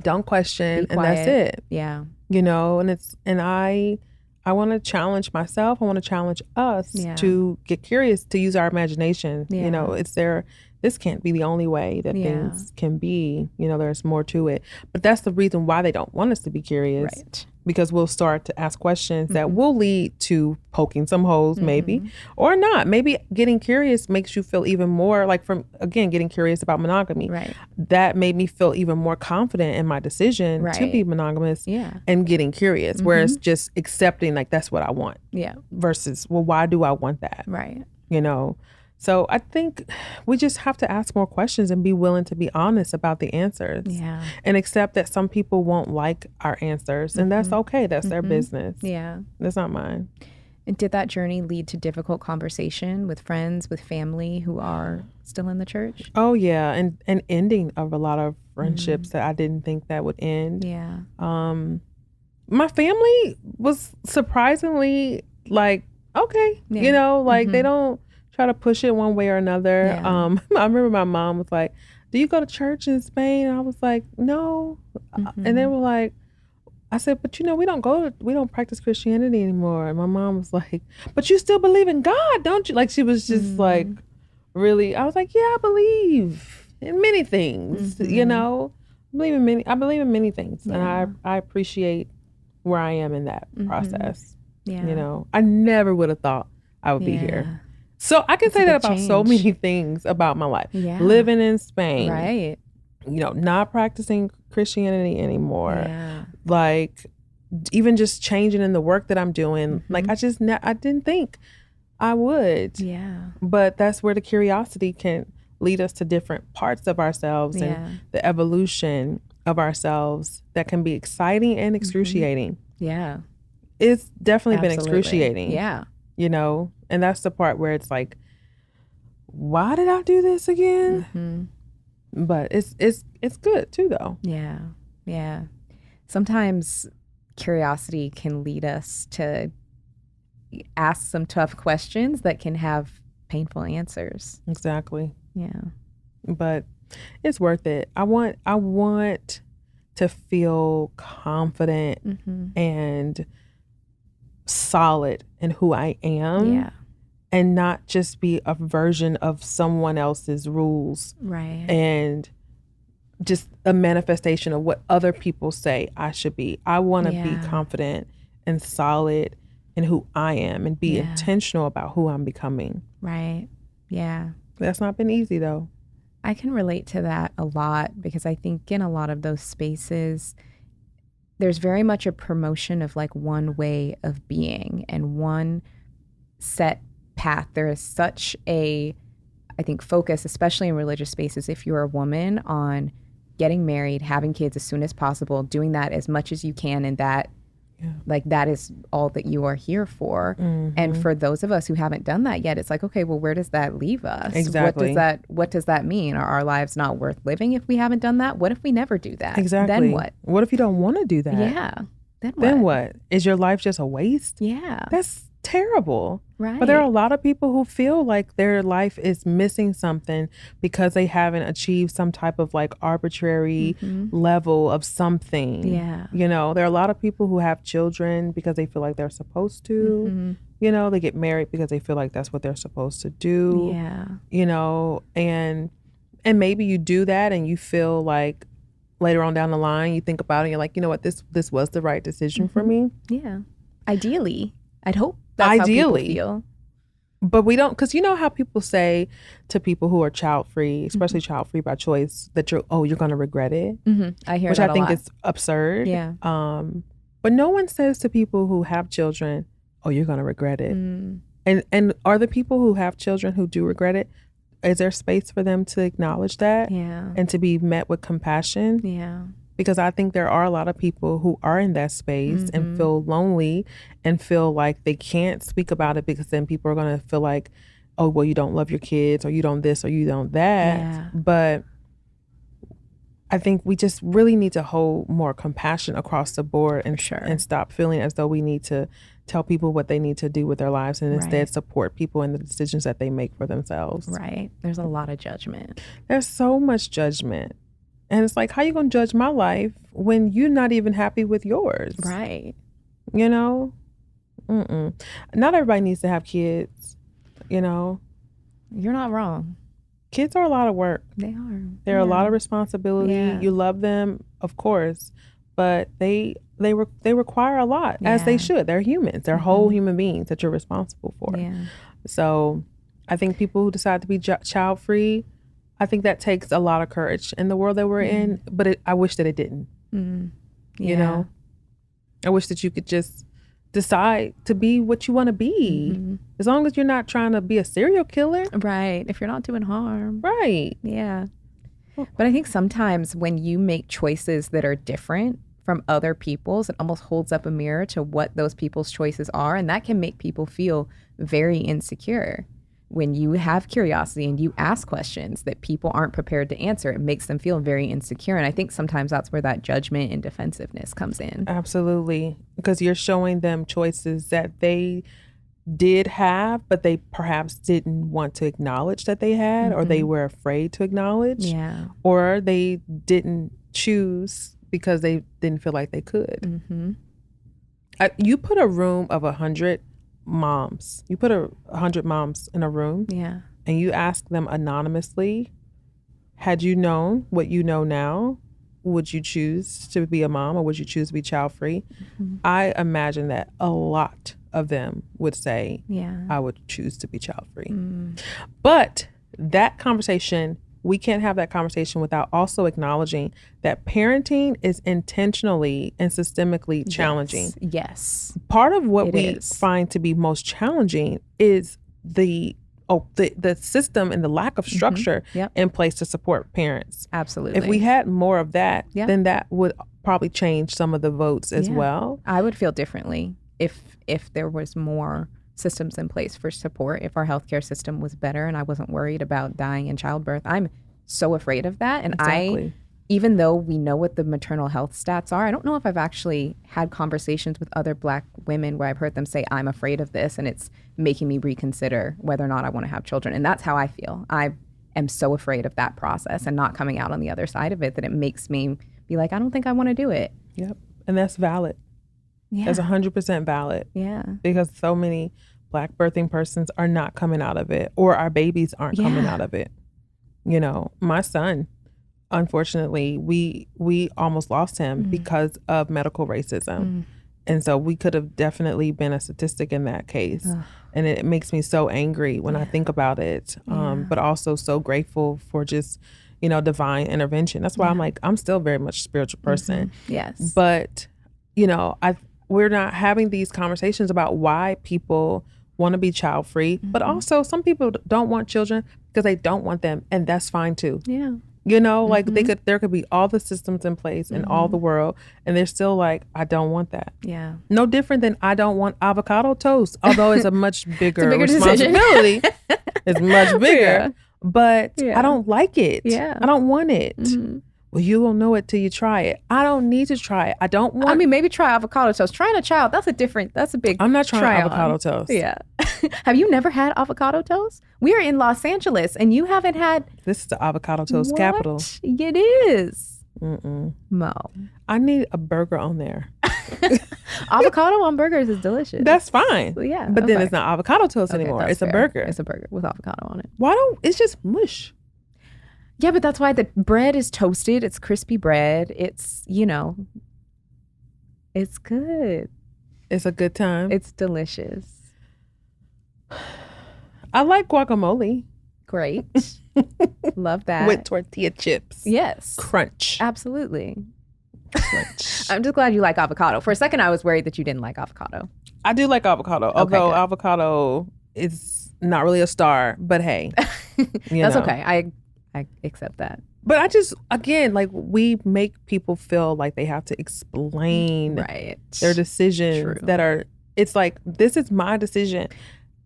don't question, and that's it. You know, and I want to challenge myself. I want to challenge us to get curious, to use our imagination. You know, this can't be the only way that things can be. You know, there's more to it. But that's the reason why they don't want us to be curious. Because we'll start to ask questions that will lead to poking some holes, maybe, or not. Maybe getting curious makes you feel even more like, getting curious about monogamy. That made me feel even more confident in my decision to be monogamous and getting curious. Whereas just accepting, like, that's what I want. Versus, well, why do I want that? You know? So I think we just have to ask more questions and be willing to be honest about the answers. And accept that some people won't like our answers. And that's okay. That's their business. That's not mine. And did that journey lead to difficult conversation with friends, with family who are still in the church? Oh yeah, and ending of a lot of friendships that I didn't think that would end. Yeah. My family was surprisingly like, okay, you know, like they don't try to push it one way or another. Yeah. I remember my mom was like, "Do you go to church in Spain?" And I was like, "No," and they were like, I said, "But you know, we don't practice Christianity anymore." And my mom was like, "But you still believe in God, don't you?" Like she was just like, really. I was like, "Yeah, I believe in many things. You know, I believe in many things, and I appreciate where I am in that process. Yeah, you know, I never would have thought I would be here. So I can say that about so many things about my life. Yeah. Living in Spain, right? You know, not practicing Christianity anymore. Yeah. Like even just changing in the work that I'm doing. Like I didn't think I would. Yeah. But that's where the curiosity can lead us to different parts of ourselves and the evolution of ourselves that can be exciting and excruciating. Yeah. It's definitely been excruciating. Yeah. You know, and that's the part where it's like, why did I do this again? But it's good too though. Yeah. Yeah. Sometimes curiosity can lead us to ask some tough questions that can have painful answers. Exactly. Yeah. But it's worth it. I want to feel confident and solid in who I am. Yeah. And not just be a version of someone else's rules. Right. And just a manifestation of what other people say I should be. I want to be confident and solid in who I am and be intentional about who I'm becoming. Right. Yeah. That's not been easy though. I can relate to that a lot because I think in a lot of those spaces, there's very much a promotion of like one way of being and one set path. There is such a, I think, focus, especially in religious spaces, if you're a woman, on getting married, having kids as soon as possible, doing that as much as you can, and that like that is all that you are here for. And for those of us who haven't done that yet, it's like, okay, well, where does that leave us? Exactly. What does that mean? Are our lives not worth living if we haven't done that? What if we never do that? Exactly. Then what? What if you don't want to do that? Yeah. Then what? Is your life just a waste? Yeah. That's terrible. Right. But there are a lot of people who feel like their life is missing something because they haven't achieved some type of like arbitrary level of something. Yeah. You know, there are a lot of people who have children because they feel like they're supposed to. You know, they get married because they feel like that's what they're supposed to do. Yeah. You know, and maybe you do that and you feel like later on down the line you think about it and you're like, you know what, this was the right decision for me. Yeah. Ideally. I'd hope that's Ideally. how people feel. But we don't, because you know how people say to people who are child free, especially child free by choice, that you're going to regret it. I hear which that I think a lot. is absurd. Yeah. But no one says to people who have children, oh, you're going to regret it. And are the people who have children who do regret it, is there space for them to acknowledge that? Yeah. And to be met with compassion? Yeah. Because I think there are a lot of people who are in that space and feel lonely and feel like they can't speak about it because then people are going to feel like, oh, well, you don't love your kids or you don't this or you don't that. Yeah. But I think we just really need to hold more compassion across the board and stop feeling as though we need to tell people what they need to do with their lives and instead support people in the decisions that they make for themselves. Right. There's a lot of judgment. There's so much judgment. And it's like, how you going to judge my life when you're not even happy with yours? Right. You know? Not everybody needs to have kids, you know? You're not wrong. Kids are a lot of work. They are. They're a lot of responsibility. Yeah. You love them, of course, but they require a lot, as they should. They're humans. They're whole human beings that you're responsible for. Yeah. So I think people who decide to be child free, I think that takes a lot of courage in the world that we're in, but I wish that it didn't. You know, I wish that you could just decide to be what you want to be, as long as you're not trying to be a serial killer. Right. If you're not doing harm. Right. Yeah. But I think sometimes when you make choices that are different from other people's. It almost holds up a mirror to what those people's choices are. And that can make people feel very insecure. When you have curiosity and you ask questions that people aren't prepared to answer, it makes them feel very insecure. And I think sometimes that's where that judgment and defensiveness comes in. Absolutely. Because you're showing them choices that they did have, but they perhaps didn't want to acknowledge that they had, or they were afraid to acknowledge, or they didn't choose because they didn't feel like they could. You put a room of 100 moms. You put 100 moms in a room, and you ask them anonymously, had you known what you know now, would you choose to be a mom, or would you choose to be child free? I imagine that a lot of them would say, I would choose to be child free. But that conversation, we can't have that conversation without also acknowledging that parenting is intentionally and systemically challenging. Yes. Part of what we find to be most challenging is the system and the lack of structure in place to support parents. Absolutely. If we had more of that, then that would probably change some of the votes as well. I would feel differently if there was more systems in place for support, if our healthcare system was better and I wasn't worried about dying in childbirth. I'm so afraid of that. And even though we know what the maternal health stats are, I don't know if I've actually had conversations with other Black women where I've heard them say, I'm afraid of this, and it's making me reconsider whether or not I want to have children. And that's how I feel. I am so afraid of that process and not coming out on the other side of it that it makes me be like, I don't think I want to do it. Yep. And that's valid. That's 100% valid. Yeah. Because so many Black birthing persons are not coming out of it, or our babies aren't coming out of it. You know, my son, unfortunately, we almost lost him because of medical racism. And so we could have definitely been a statistic in that case. And it makes me so angry when I think about it, but also so grateful for just, you know, divine intervention. That's why I'm like, I'm still very much a spiritual person. Yes. But, you know, we're not having these conversations about why people want to be child free, but also some people don't want children because they don't want them, and that's fine too. Yeah. You know, like there could be all the systems in place in all the world, and they're still like, I don't want that. Yeah. No different than I don't want avocado toast, although it's a much bigger, responsibility. It's much bigger, but I don't like it. Yeah. I don't want it. Well, you won't know it till you try it. I don't need to try it. I don't want. I mean, maybe try avocado toast. Trying a child, that's a big. I'm not trying avocado toast. Yeah. Have you never had avocado toast? We are in Los Angeles, and you haven't had. This is the avocado toast capital. It is. Mo. I need a burger on there. Avocado on burgers is delicious. That's fine. Yeah. But then it's not avocado toast anymore. It's fair. A burger. It's a burger with avocado on it. It's just mush. Yeah, but that's why the bread is toasted. It's crispy bread. It's, you know, it's good. It's a good time. It's delicious. I like guacamole. Great. Love that. With tortilla chips. Yes. Crunch. Absolutely. Crunch. I'm just glad you like avocado. For a second, I was worried that you didn't like avocado. I do like avocado, although avocado is not really a star, but hey. That's okay. I accept that. But I just, again, like, we make people feel like they have to explain their decisions that are, it's like, this is my decision.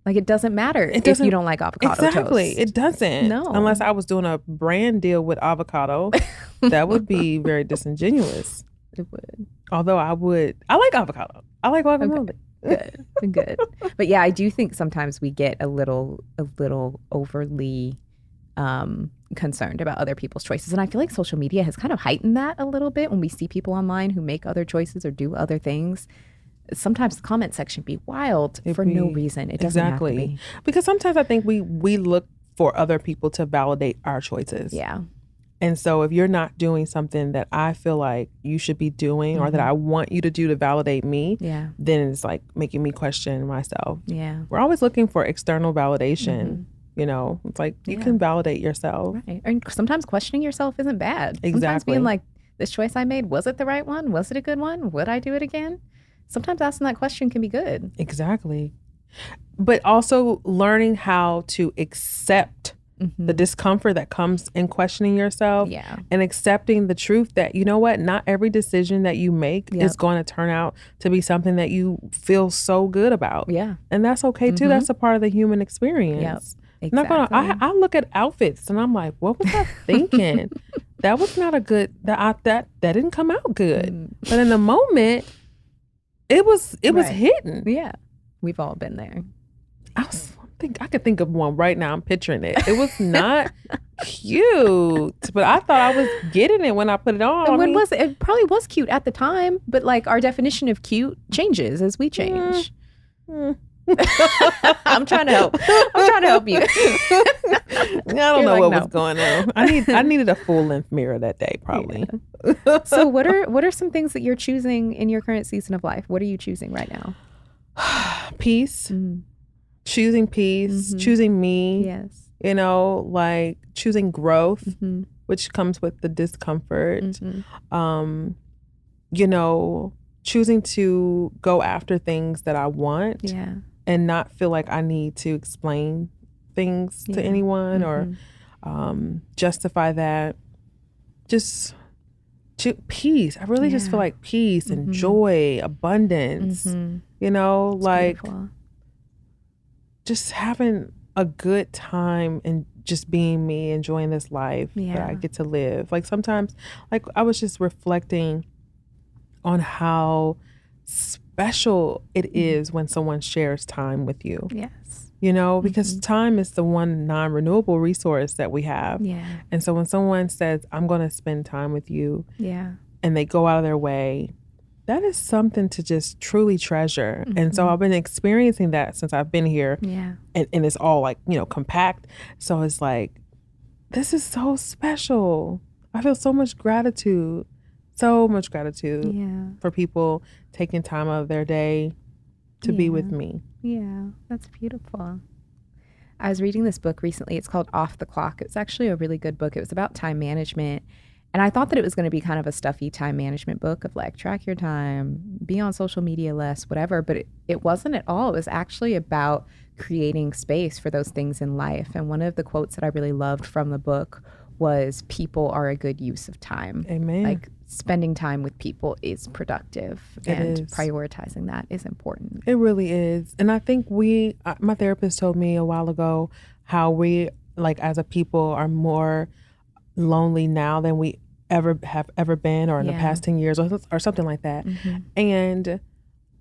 Like, it doesn't matter if you don't like avocado toast. Exactly. It doesn't. No. Unless I was doing a brand deal with avocado. That would be very disingenuous. It would. Although I like avocado. I like guacamole. Okay. Good. But yeah, I do think sometimes we get a little overly concerned about other people's choices. And I feel like social media has kind of heightened that a little bit when we see people online who make other choices or do other things. Sometimes the comment section be wild for no reason. It doesn't have to be. Because sometimes I think we look for other people to validate our choices. Yeah. And so if you're not doing something that I feel like you should be doing or that I want you to do to validate me, then it's like making me question myself. Yeah. We're always looking for external validation. You know, it's like you can validate yourself. Right. And sometimes questioning yourself isn't bad. Exactly. Sometimes being like, this choice I made, was it the right one? Was it a good one? Would I do it again? Sometimes asking that question can be good. Exactly. But also learning how to accept the discomfort that comes in questioning yourself and accepting the truth that, you know what, not every decision that you make is going to turn out to be something that you feel so good about. Yeah. And that's okay too. That's a part of the human experience. Exactly. I look at outfits and I'm like, what was I thinking? That was not a good, that didn't come out good. But in the moment, it was hidden. Yeah. We've all been there. I could think of one right now. I'm picturing it. It was not cute, but I thought I was getting it when I put it on. And it probably was cute at the time, but like our definition of cute changes as we change. I'm trying to help. You. I don't know what was going on. I needed a full length mirror that day, probably. Yeah. So what are some things that you're choosing in your current season of life? What are you choosing right now? Peace. Choosing peace, choosing me. Yes. You know, like choosing growth, which comes with the discomfort. You know, choosing to go after things that I want. Yeah. And not feel like I need to explain things to anyone or justify that. Just peace. I really just feel like peace and joy, abundance. You know, it's like beautiful. Just having a good time and just being me, enjoying this life that I get to live. Like sometimes, like I was just reflecting on how special it is when someone shares time with you. Yes. You know, because time is the one non-renewable resource that we have. Yeah. And so when someone says, I'm going to spend time with you, and they go out of their way, that is something to just truly treasure. And so I've been experiencing that since I've been here. Yeah. And it's all like, you know, compact. So it's like, this is so special. I feel so much gratitude for people taking time out of their day to be with me. Yeah, that's beautiful. I was reading this book recently. It's called Off the Clock. It's actually a really good book. It was about time management. And I thought that it was going to be kind of a stuffy time management book of like track your time, be on social media less, whatever. But it wasn't at all. It was actually about creating space for those things in life. And one of the quotes that I really loved from the book was, people are a good use of time. Amen. Like spending time with people is productive, and prioritizing that is important. It really is. And I think my therapist told me a while ago how we, like as a people, are more lonely now than we have ever been, or in the past 10 years or something like that. And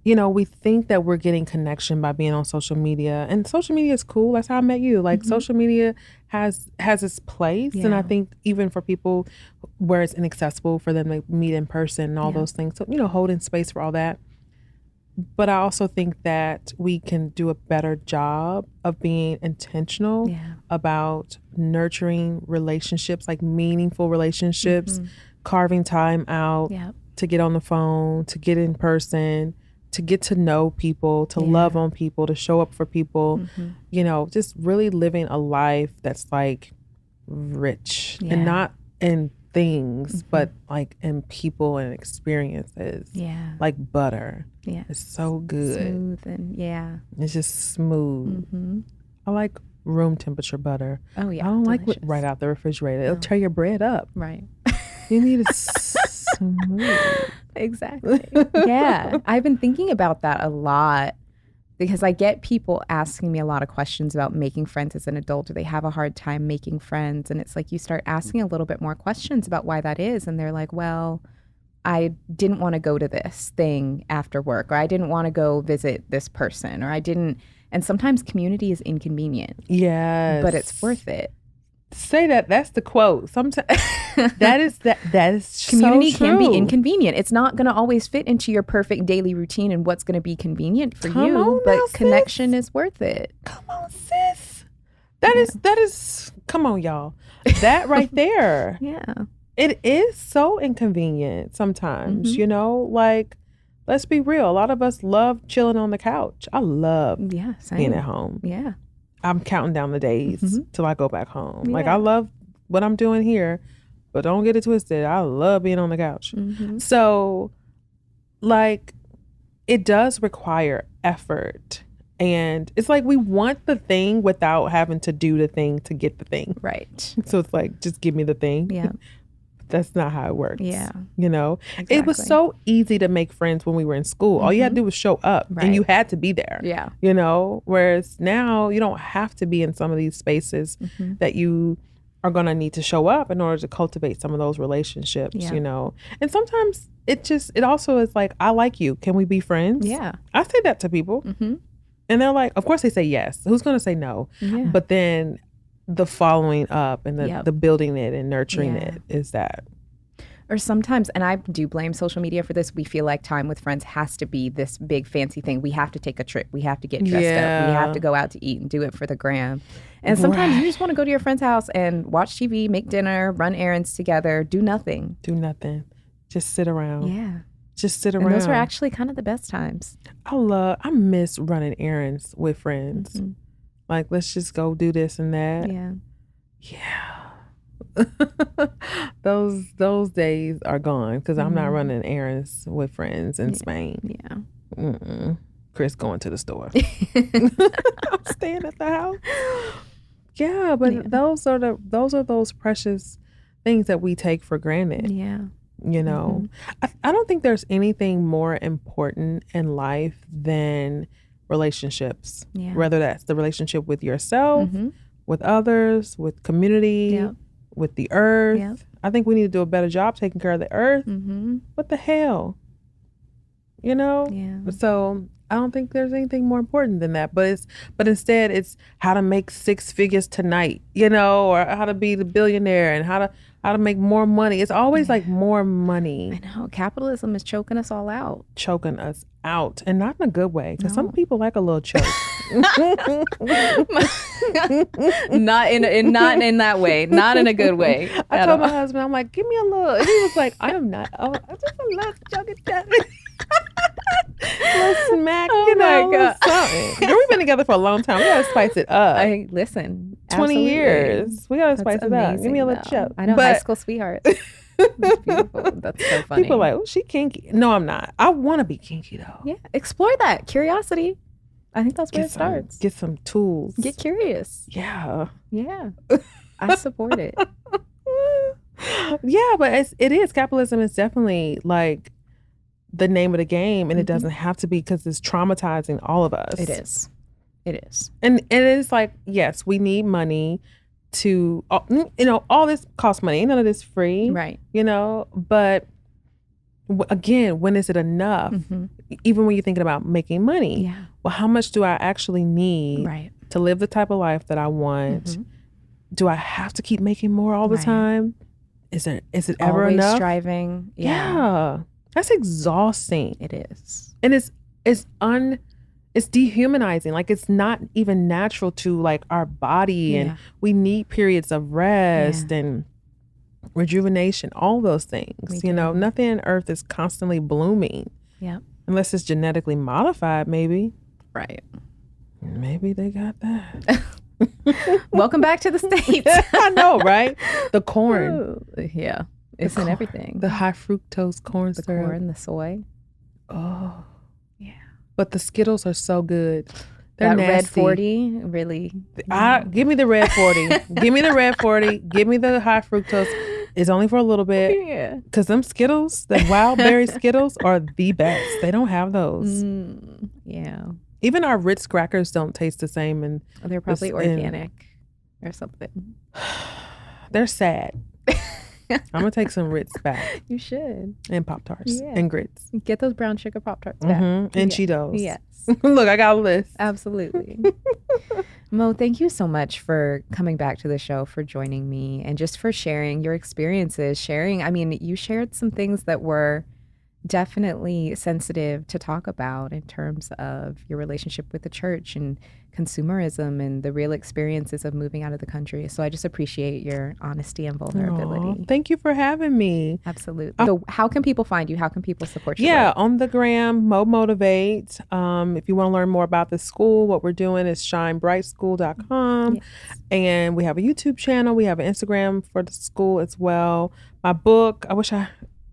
you know, we think that we're getting connection by being on social media, and social media is cool. That's how I met you. Like social media has its place. And I think even for people where it's inaccessible for them to meet in person and all those things. So, you know, holding space for all that. But I also think that we can do a better job of being intentional about nurturing relationships, like meaningful relationships, carving time out to get on the phone, to get in person, to get to know people, to love on people, to show up for people, you know, just really living a life that's like rich and not in things, but like in people and experiences. Yeah. Like butter. Yeah. It's so good. Smooth and it's just smooth. I like room temperature butter. Oh yeah. I don't like it right out the refrigerator. It'll tear your bread up. Right. You need it smooth. Exactly. Yeah. I've been thinking about that a lot, because I get people asking me a lot of questions about making friends as an adult. Or they have a hard time making friends. And it's like you start asking a little bit more questions about why that is. And they're like, well, I didn't want to go to this thing after work, or I didn't want to go visit this person, or I didn't. And sometimes community is inconvenient. Yes. But it's worth it. Say that. That's the quote. Sometimes that is community so true. Can be inconvenient. It's not going to always fit into your perfect daily routine and what's going to be convenient for you. But now, connection is worth it. Come on, sis. That is. Come on, y'all. That right there. It is so inconvenient sometimes. You know, like, let's be real. A lot of us love chilling on the couch. I love being at home. Yeah. I'm counting down the days till I go back home. Like, I love what I'm doing here, but don't get it twisted. I love being on the couch. So, like, it does require effort And it's like we want the thing without having to do the thing to get the thing. Right. So it's like, just give me the thing. Yeah. That's not how it works. Yeah. You know, Exactly. It was so easy to make friends when we were in school. All you had to do was show up and you had to be there. Yeah. You know, whereas now you don't have to be in some of these spaces that you are going to need to show up in order to cultivate some of those relationships, you know. And sometimes it also is like, I like you. Can we be friends? Yeah. I say that to people. And they're like, of course they say yes. Who's going to say no? Yeah. But then the following up and the building it and nurturing it is that. Or sometimes, and I do blame social media for this, we feel like time with friends has to be this big fancy thing. We have to take a trip. We have to get dressed up. We have to go out to eat and do it for the gram. And sometimes you just want to go to your friend's house and watch TV, make dinner, run errands together, do nothing. Do nothing. Just sit around. Yeah. Just sit around. And those are actually kind of the best times. I miss running errands with friends. Like, let's just go do this and that. Yeah. Yeah. Those days are gone because I'm not running errands with friends in Spain. Yeah. Chris going to the store. I'm staying at the house. Yeah, but those are those precious things that we take for granted. Yeah. You know, I don't think there's anything more important in life than relationships. Yeah. Whether that's the relationship with yourself, with others, with community, with the earth. Yep. I think we need to do a better job taking care of the earth. What the hell? You know? Yeah. So I don't think there's anything more important than that. But instead it's how to make 6 figures tonight, you know, or how to be the billionaire and how to make more money. It's always like more money. I know. Capitalism is choking us all out. Choking us out. And not in a good way. Because some people like a little choke. Not in that way. Not in a good way. I told my husband, I'm like, give me a little. And he was like, I am not. Oh, just a little choke. Little smack, you know, God. Something. Girl, we've been together for a long time. We gotta spice it up. Listen, 20 years. We gotta spice it up. Give me a little choke. I know, high school sweethearts. That's beautiful. That's so funny. People are like, oh, she kinky. No, I'm not. I want to be kinky though. Yeah, explore that curiosity. I think that's where it starts. Get some tools. Get curious. Yeah. Yeah. I support it. Yeah, but it is. Capitalism is definitely like the name of the game, and it doesn't have to be because it's traumatizing all of us. It is. It is. And it's like, yes, we need money to, you know, all this costs money. None of this free. Right. You know, but again, when is it enough? Even when you're thinking about making money. Yeah. Well, how much do I actually need to live the type of life that I want? Do I have to keep making more all the time? Is it ever always enough? Striving. Yeah. That's exhausting. It is. And it's dehumanizing. Like, it's not even natural to like our body, and we need periods of rest and rejuvenation, all those things. You know, nothing on earth is constantly blooming. Yeah. Unless it's genetically modified, maybe. Right. Maybe they got that. Welcome back to the States. I know, right? The corn. Ooh, yeah. It's in everything. The high fructose corn syrup. The corn, the soy. Oh. Yeah. But the Skittles are so good. They're that nasty. red 40, really. Give me the red 40. Give me the red 40. Give me the high fructose. It's only for a little bit. Yeah. Because them Skittles, the wild berry Skittles, are the best. They don't have those. Yeah. Even our Ritz crackers don't taste the same. And they're probably organic or something. They're sad. I'm going to take some Ritz back. You should. And Pop-Tarts and grits. Get those brown sugar Pop-Tarts back. And Cheetos. Yes. Look, I got a list. Absolutely. Mo, thank you so much for coming back to the show, for joining me, and just for sharing your experiences. You shared some things that were definitely sensitive to talk about in terms of your relationship with the church and consumerism and the real experiences of moving out of the country. So I just appreciate your honesty and vulnerability. Thank you for having me. Absolutely. So how can people find you? How can people support you? On the gram, Mo Motivate. If you want to learn more about the school, what we're doing is shinebrightschool.com. Yes. And we have a YouTube channel. We have an Instagram for the school as well. My book, I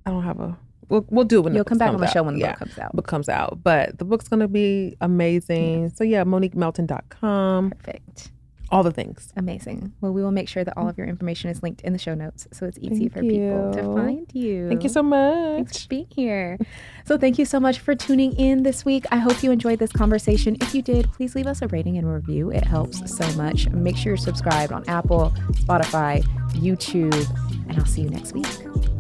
don't have a we'll do it when you'll it come back on the out. show when the book comes out. Book comes out. But the book's going to be amazing. Yes. So yeah, MoniqueMelton.com. Perfect. All the things. Amazing. Well, we will make sure that all of your information is linked in the show notes, so it's easy Thank for people to you. find you. Thank you so much. Thanks for being here. So thank you so much for tuning in this week. I hope you enjoyed this conversation. If you did, please leave us a rating and review. It helps so much. Make sure you're subscribed on Apple, Spotify, YouTube, and I'll see you next week.